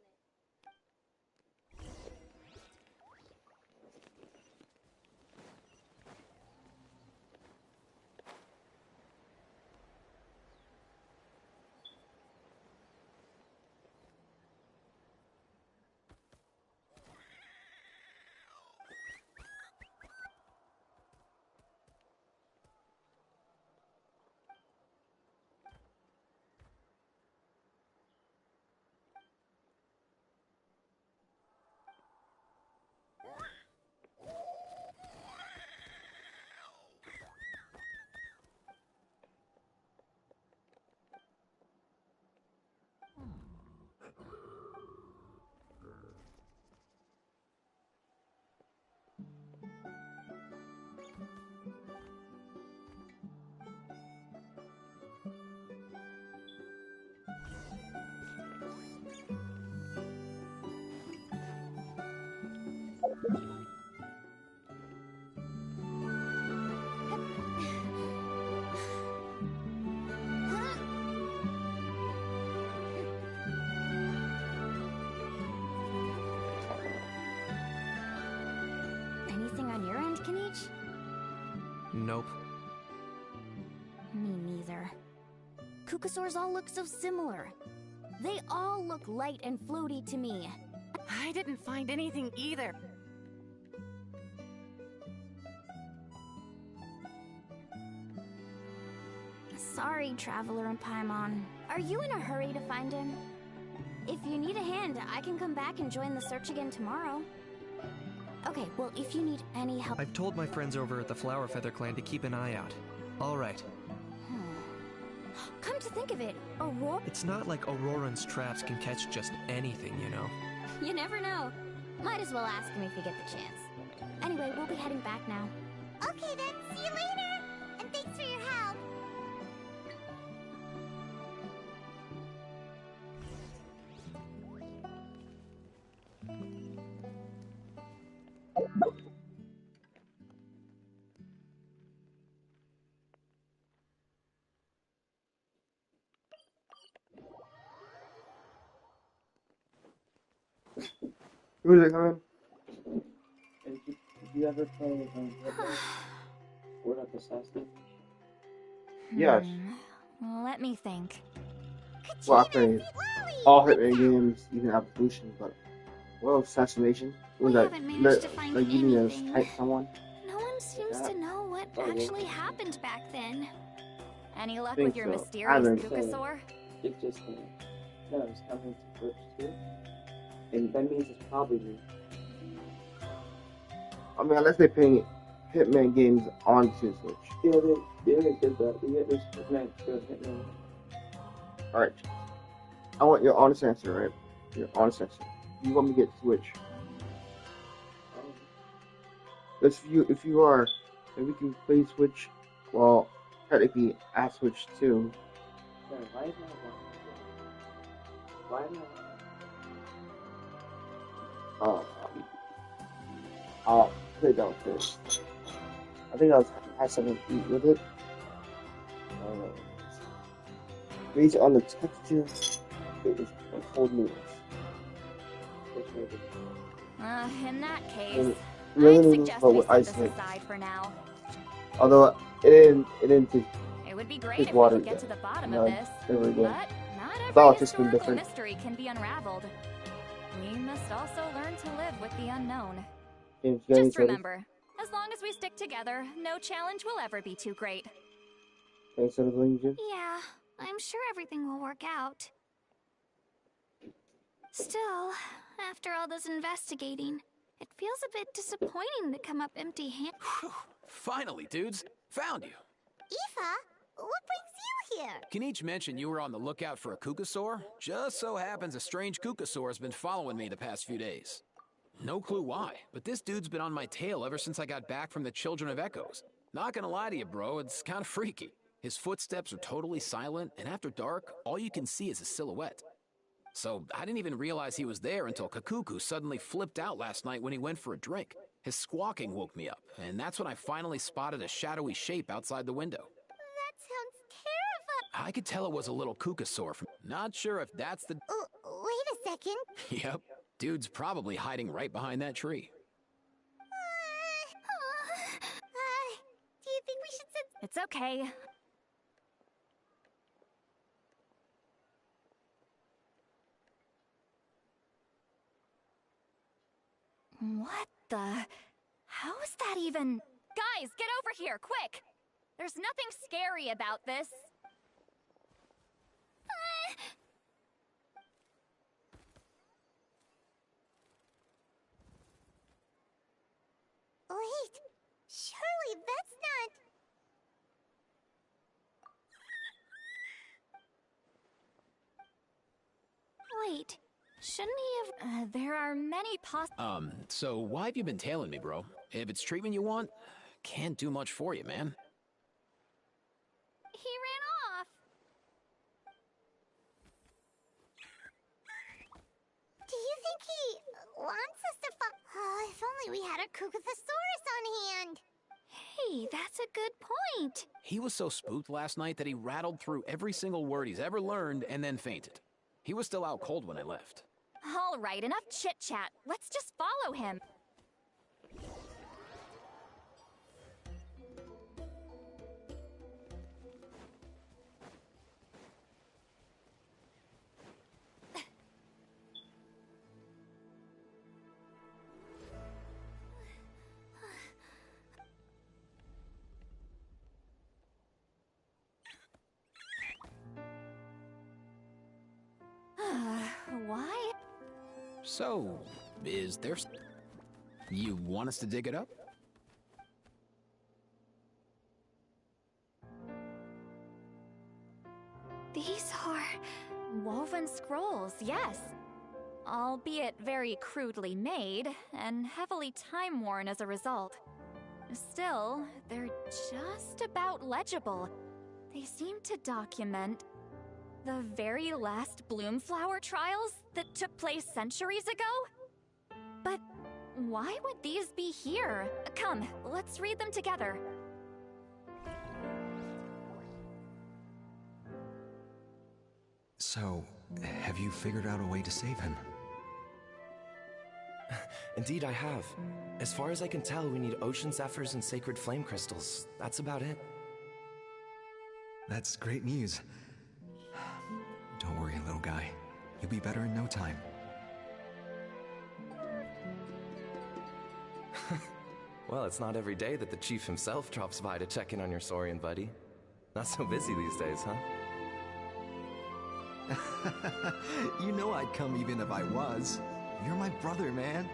Nope. Me neither. Kukusaurs all look so similar. They all look light and floaty to me. I didn't find anything either. Sorry, Traveler and Paimon. Are you in a hurry to find him? If you need a hand, I can come back and join the search again tomorrow. Okay, well, if you need any help... I've told my friends over at the Flower Feather clan to keep an eye out. All right. Come to think of it, Aurora... It's not like Auroran's traps can catch just anything, you know? You never know. Might as well ask him if you get the chance. Anyway, we'll be heading back now. Okay then, see you later! And thanks for your help! Who's it coming? Did you ever play Word Up Assassin? Yes. Let me think. Well, I played all Hitman games, even Evolution, but well, Assassination. Was that like you need to type someone? No one seems to know what actually happened back then. Any luck Think with your so. mysterious I haven't Kukusaur? It just no, it's coming to groups too. And that means it's probably me. I mean, unless they pay Hitman games onto Switch. Yeah, they did that. They get this Hitman. Alright. I want your honest answer, right? Your honest answer. You want me to get Switch? If we can play Switch, well, technically at Switch too. Why is not? I'll play downstairs. I think I had something to eat with it. Based on the texture, it was cold noodles. In that case, I'd suggest we set this aside for now. Although it didn't taste. It would be great if water we could get to the bottom no, of this, really but good. not every Just been historical different. mystery can be unraveled. We must also learn to live with the unknown. Just remember, as long as we stick together, no challenge will ever be too great. Yeah, I'm sure everything will work out. Still, after all this investigating, it feels a bit disappointing to come up empty-handed. Finally, dudes. Found you. Aoife, what brings you here? Kinich mentioned you were on the lookout for a Kukasaur. Just so happens a strange Kukasaur has been following me the past few days. No clue why, but this dude's been on my tail ever since I got back from the Children of Echoes. Not gonna lie to you, bro, it's kind of freaky. His footsteps are totally silent, and after dark, all you can see is a silhouette. So I didn't even realize he was there until Kakuku suddenly flipped out last night when he went for a drink. His squawking woke me up, and that's when I finally spotted a shadowy shape outside the window. That sounds terrifying. I could tell it was a little Kukasaur from... Not sure if that's the... Wait a second. Yep. Dude's probably hiding right behind that tree. Do you think we should sit... It's okay. What the... How's that even... Guys, get over here, quick! There's nothing scary about this. Wait, surely that's not... Wait, shouldn't he have... there are many So why have you been tailing me, bro? If it's treatment you want, can't do much for you, man. He ran off. Do you think he wants us to Oh, if only we had a Kukathosaurus on hand. Hey, that's a good point. He was so spooked last night that he rattled through every single word he's ever learned and then fainted. He was still out cold when I left. All right, enough chit-chat. Let's just follow him. Why? So, is there... You want us to dig it up? These are... woven scrolls, yes. Albeit very crudely made, and heavily time-worn as a result. Still, they're just about legible. They seem to document the very last Bloomflower trials that took place centuries ago? But why would these be here? Come, let's read them together. So, have you figured out a way to save him? Indeed, I have. As far as I can tell, we need ocean zephyrs and sacred flame crystals. That's about it. That's great news. Don't worry, little guy. You'll be better in no time. Well, it's not every day that the chief himself drops by to check in on your Saurian buddy. Not so busy these days, huh? You know I'd come even if I was. You're my brother, man.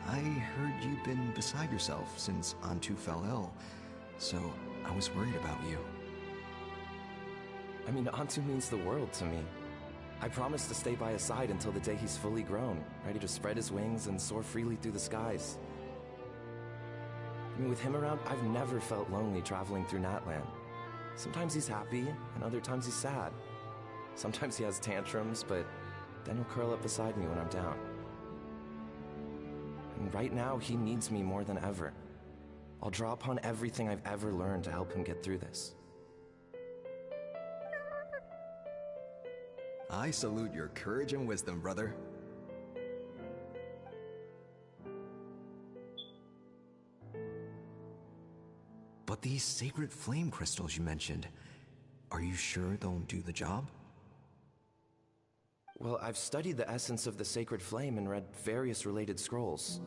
I heard you've been beside yourself since Antu fell ill, so I was worried about you. I mean, Antu means the world to me. I promised to stay by his side until the day he's fully grown, ready to spread his wings and soar freely through the skies. I mean, with him around, I've never felt lonely traveling through Natlan. Sometimes he's happy, and other times he's sad. Sometimes he has tantrums, but then he'll curl up beside me when I'm down. And right now, he needs me more than ever. I'll draw upon everything I've ever learned to help him get through this. I salute your courage and wisdom, brother. But these sacred flame crystals you mentioned, are you sure they'll do the job? Well, I've studied the essence of the sacred flame and read various related scrolls.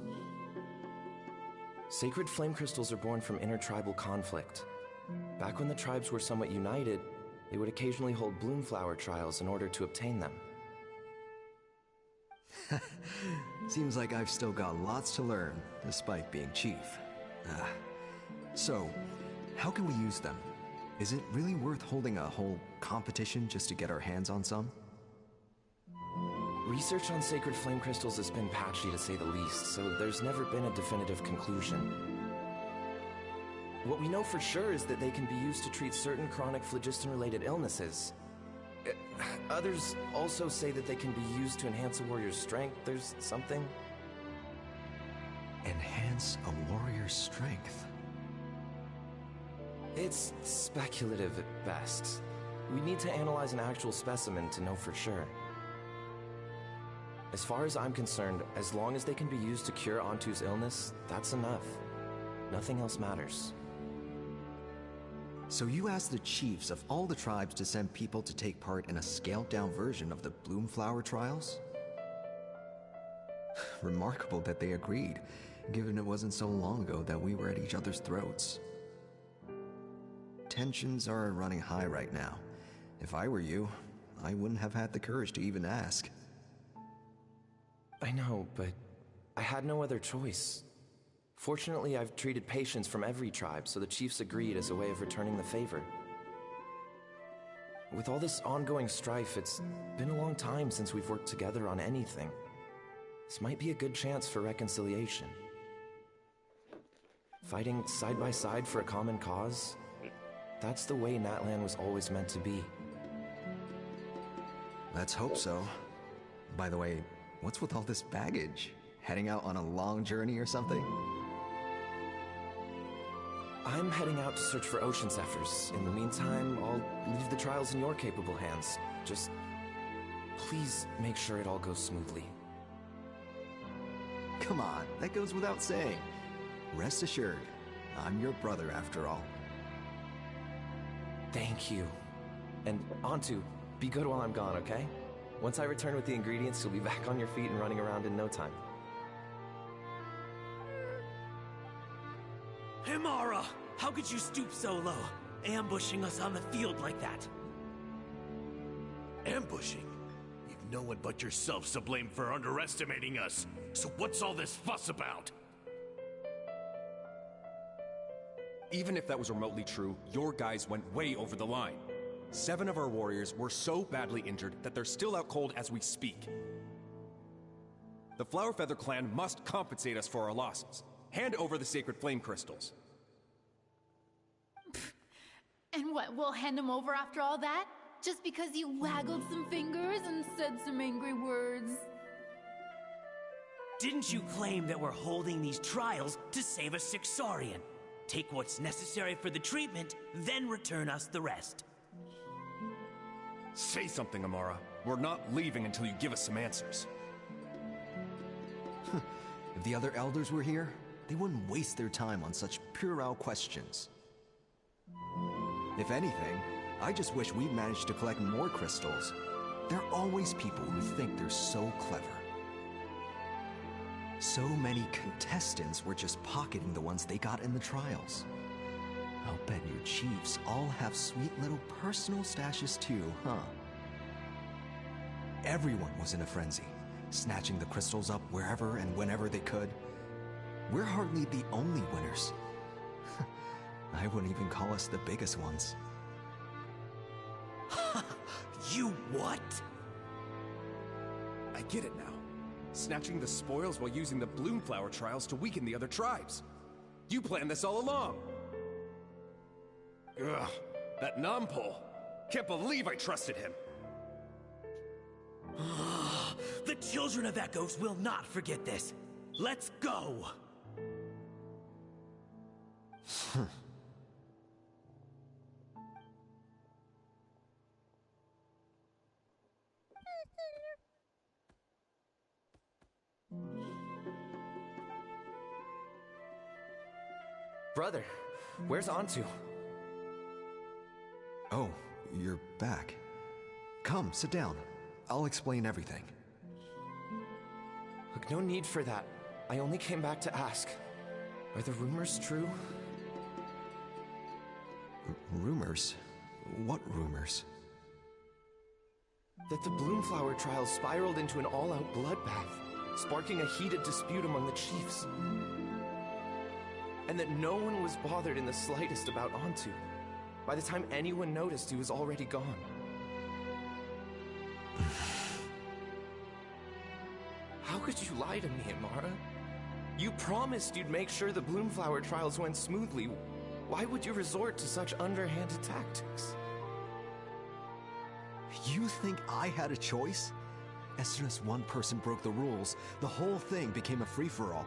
Sacred flame crystals are born from intertribal conflict. Back when the tribes were somewhat united, they would occasionally hold bloomflower trials in order to obtain them. Seems like I've still got lots to learn, despite being chief. So, how can we use them? Is it really worth holding a whole competition just to get our hands on some? Research on sacred flame crystals has been patchy to say the least, so there's never been a definitive conclusion. What we know for sure is that they can be used to treat certain chronic phlogiston-related illnesses. Others also say that they can be used to enhance a warrior's strength. There's something... Enhance a warrior's strength? It's speculative at best. We need to analyze an actual specimen to know for sure. As far as I'm concerned, as long as they can be used to cure Antu's illness, that's enough. Nothing else matters. So you asked the chiefs of all the tribes to send people to take part in a scaled-down version of the Bloomflower trials? Remarkable that they agreed, given it wasn't so long ago that we were at each other's throats. Tensions are running high right now. If I were you, I wouldn't have had the courage to even ask. I know, but I had no other choice. Fortunately, I've treated patients from every tribe, so the chiefs agreed as a way of returning the favor. With all this ongoing strife, it's been a long time since we've worked together on anything. This might be a good chance for reconciliation. Fighting side by side for a common cause, that's the way Natlan was always meant to be. Let's hope so. By the way, what's with all this baggage? Heading out on a long journey or something? I'm heading out to search for ocean zephyrs. In the meantime, I'll leave the trials in your capable hands. Just please make sure it all goes smoothly. Come on, that goes without saying. Rest assured, I'm your brother after all. Thank you. And Antu, be good while I'm gone, okay? Once I return with the ingredients, you'll be back on your feet and running around in no time. Himara! How could you stoop so low, ambushing us on the field like that? Ambushing? You've no one but yourselves to blame for underestimating us. So what's all this fuss about? Even if that was remotely true, your guys went way over the line. 7 of our warriors were so badly injured that they're still out cold as we speak. The Flower Feather clan must compensate us for our losses. Hand over the sacred flame crystals. And what, we'll hand him over after all that? Just because you waggled some fingers and said some angry words? Didn't you claim that we're holding these trials to save a sick Saurian? Take what's necessary for the treatment, then return us the rest. Say something, Amara. We're not leaving until you give us some answers. If the other elders were here, they wouldn't waste their time on such puerile questions. If anything, I just wish we'd managed to collect more crystals. There are always people who think they're so clever. So many contestants were just pocketing the ones they got in the trials. I'll bet your chiefs all have sweet little personal stashes too, huh? Everyone was in a frenzy, snatching the crystals up wherever and whenever they could. We're hardly the only winners. I wouldn't even call us the biggest ones. You what? I get it now. Snatching the spoils while using the Bloomflower trials to weaken the other tribes. You planned this all along. Ugh, that Nompole. Can't believe I trusted him. The children of Echoes will not forget this. Let's go! Brother, where's Antu? Oh, you're back. Come, sit down. I'll explain everything. Look, no need for that. I only came back to ask. Are the rumors true? Rumors? What rumors? That the Bloomflower trials spiraled into an all-out bloodbath, sparking a heated dispute among the chiefs. And that no one was bothered in the slightest about Antu. By the time anyone noticed, he was already gone. How could you lie to me, Amara? You promised you'd make sure the Bloomflower trials went smoothly. Why would you resort to such underhanded tactics? You think I had a choice? As soon as one person broke the rules, the whole thing became a free-for-all.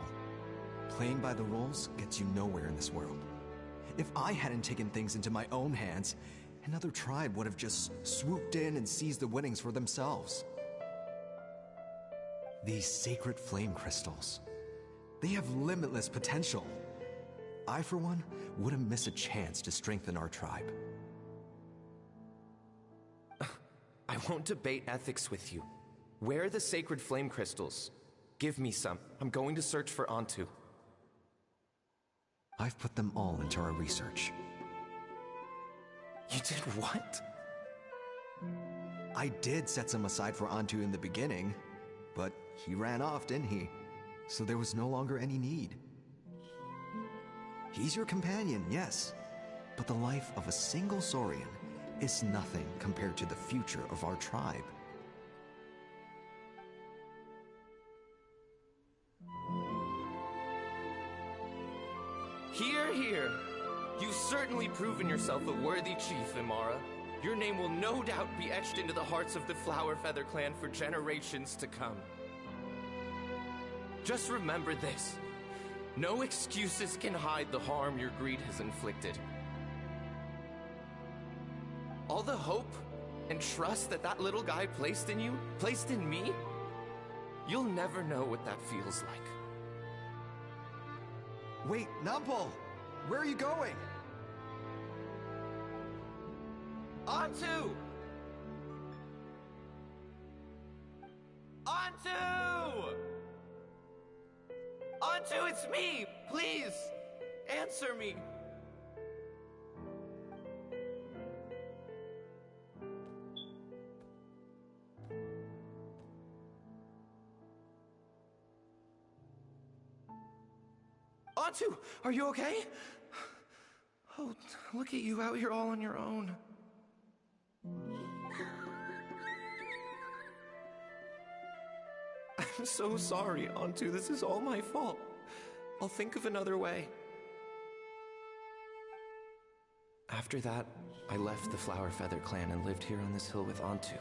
Playing by the rules gets you nowhere in this world. If I hadn't taken things into my own hands, another tribe would have just swooped in and seized the winnings for themselves. These sacred flame crystals, they have limitless potential. I, for one, wouldn't miss a chance to strengthen our tribe. I won't debate ethics with you. Where are the sacred flame crystals? Give me some. I'm going to search for Antu. I've put them all into our research. You did what? I did set some aside for Antu in the beginning, but he ran off, didn't he? So there was no longer any need. He's your companion, yes, but the life of a single Saurian is nothing compared to the future of our tribe. Hear, hear. You've certainly proven yourself a worthy chief, Imara. Your name will no doubt be etched into the hearts of the Flower Feather clan for generations to come. Just remember this. No excuses can hide the harm your greed has inflicted. All the hope and trust that that little guy placed in you, placed in me, you'll never know what that feels like. Wait, Nompole! Where are you going? Antu! Antu! Antu, it's me! Please! Answer me! Antu, are you okay? Oh, look at you out here all on your own. I'm so sorry, Antu. This is all my fault. I'll think of another way. After that, I left the Flower Feather clan and lived here on this hill with Antu.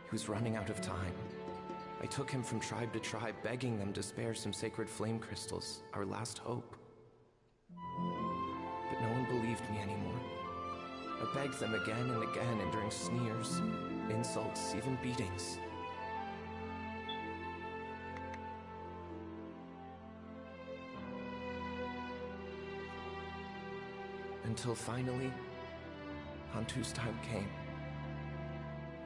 He was running out of time. I took him from tribe to tribe, begging them to spare some sacred flame crystals, our last hope. But no one believed me anymore. I begged them again and again, enduring sneers, insults, even beatings. Until finally, Antu's time came.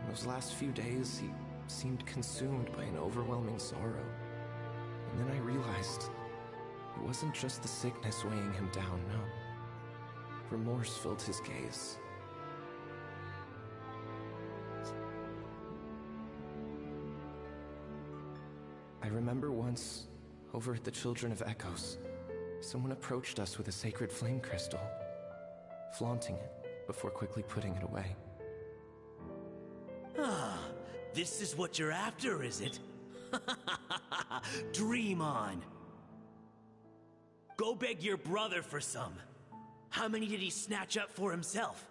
In those last few days, he seemed consumed by an overwhelming sorrow. And then I realized it wasn't just the sickness weighing him down, no. Remorse filled his gaze. I remember once over at the Children of Echoes, someone approached us with a sacred flame crystal, flaunting it before quickly putting it away. Ah, this is what you're after, is it? Dream on. Go beg your brother for some. How many did he snatch up for himself?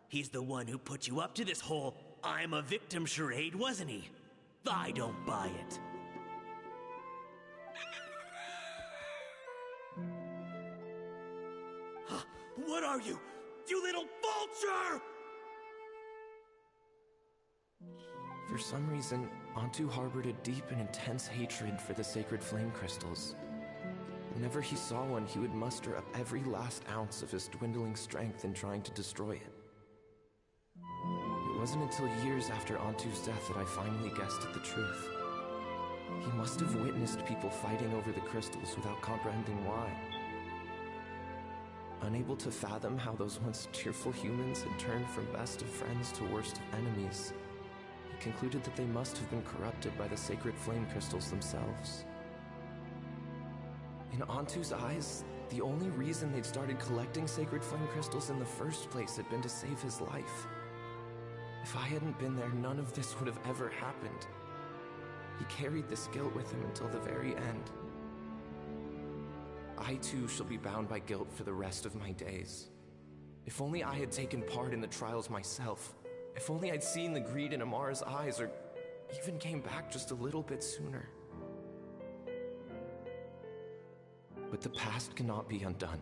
He's the one who put you up to this whole I'm a victim charade, wasn't he? I don't buy it. What are you? You little vulture! For some reason, Antu harbored a deep and intense hatred for the sacred flame crystals. Whenever he saw one, he would muster up every last ounce of his dwindling strength in trying to destroy it. It wasn't until years after Antu's death that I finally guessed at the truth. He must have witnessed people fighting over the crystals without comprehending why. Unable to fathom how those once cheerful humans had turned from best of friends to worst of enemies, he concluded that they must have been corrupted by the sacred flame crystals themselves. In Antu's eyes, the only reason they'd started collecting sacred flame crystals in the first place had been to save his life. If I hadn't been there, none of this would have ever happened. He carried this guilt with him until the very end. I too shall be bound by guilt for the rest of my days. If only I had taken part in the trials myself. If only I'd seen the greed in Amara's eyes, or even came back just a little bit sooner. But the past cannot be undone.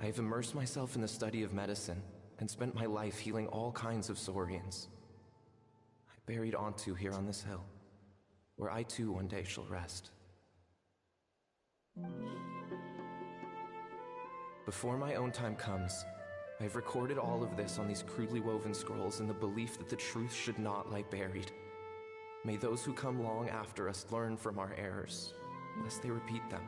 I have immersed myself in the study of medicine and spent my life healing all kinds of Saurians. I buried Antu here on this hill, where I too one day shall rest. Before my own time comes, I have recorded all of this on these crudely woven scrolls in the belief that the truth should not lie buried. May those who come long after us learn from our errors, lest they repeat them.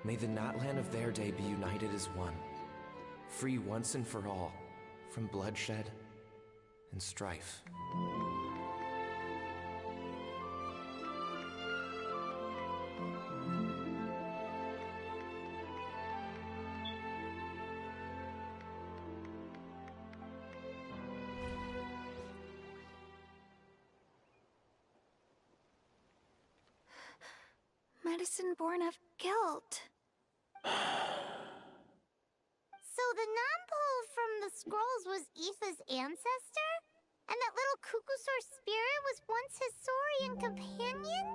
May the Natlan of their day be united as one, free once and for all from bloodshed and strife. Medicine born of guilt. So the non-pole from the scrolls was Aoife's ancestor? And that little Cuckoosaur spirit was once his Saurian companion?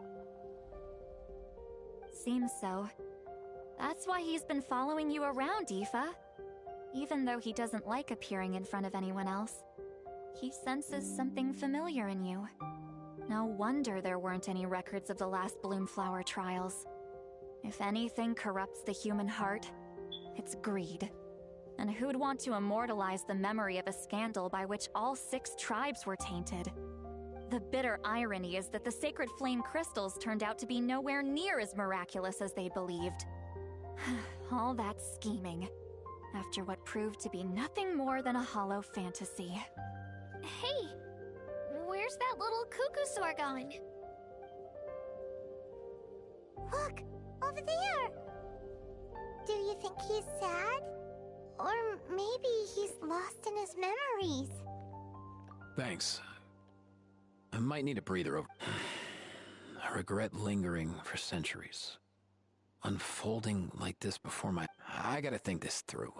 Seems so. That's why he's been following you around, Aoife. Even though he doesn't like appearing in front of anyone else, he senses something familiar in you. No wonder there weren't any records of the last Bloomflower trials. If anything corrupts the human heart, it's greed. And who'd want to immortalize the memory of a scandal by which all 6 tribes were tainted? The bitter irony is that the sacred flame crystals turned out to be nowhere near as miraculous as they believed. All that scheming, after what proved to be nothing more than a hollow fantasy. Hey! Where's that little Cuckoosaur gone? Look! Over there! Do you think he's sad? Or maybe he's lost in his memories? Thanks. I might need a breather over... I regret lingering for centuries. Unfolding like this before my... I gotta think this through.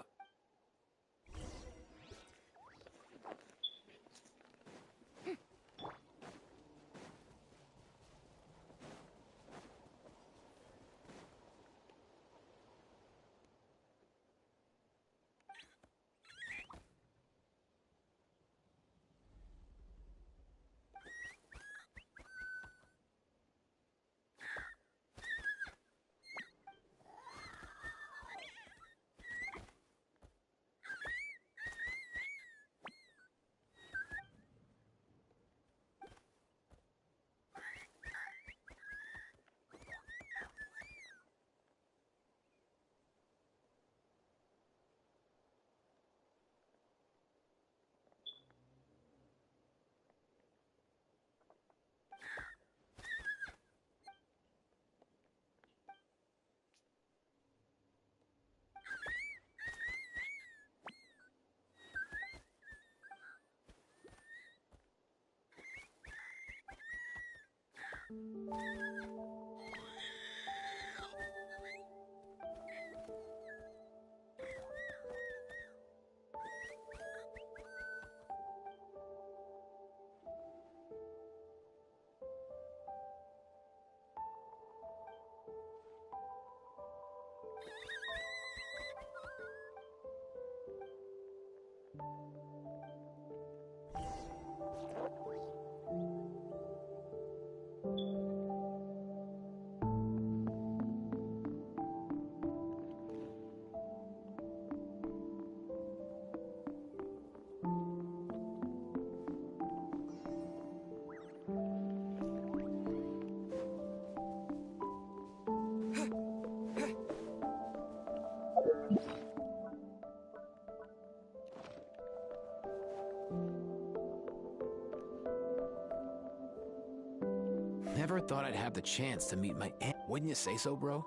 Never thought I'd have the chance to meet my aunt. Wouldn't you say so, bro?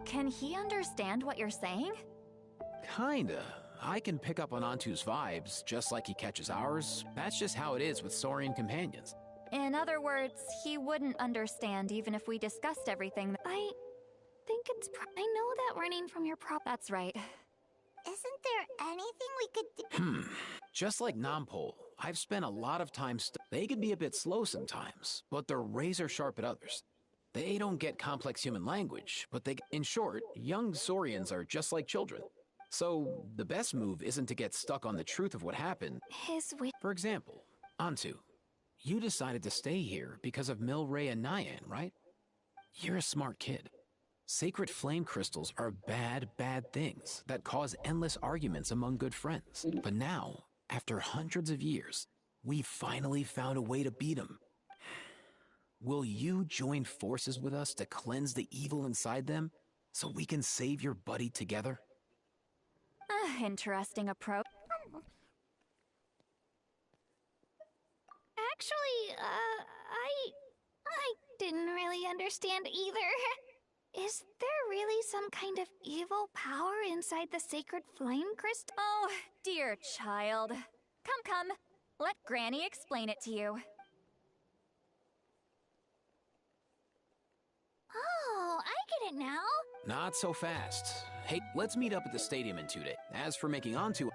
Can he understand what you're saying? Kinda. I can pick up on Antu's vibes, just like he catches ours. That's just how it is with Saurian companions. In other words, he wouldn't understand even if we discussed everything. I think it's I know that running from your prop. That's right. Isn't there anything we could do? Just like Nampol, I've spent a lot of time they can be a bit slow sometimes, but they're razor sharp at others. They don't get complex human language, but in short, young Saurians are just like children. So, the best move isn't to get stuck on the truth of what happened. For example, Antu, you decided to stay here because of Milray and Nyan, right? You're a smart kid. Sacred flame crystals are bad, bad things that cause endless arguments among good friends. But now, after hundreds of years, we finally found a way to beat them. Will you join forces with us to cleanse the evil inside them so we can save your buddy together? Interesting approach. Actually, I didn't really understand either. Is there really some kind of evil power inside the sacred flame crystal? Oh, dear child. Come. Let Granny explain it to you. Oh, I get it now. Not so fast. Hey, let's meet up at the stadium in 2 days. As for making Antu...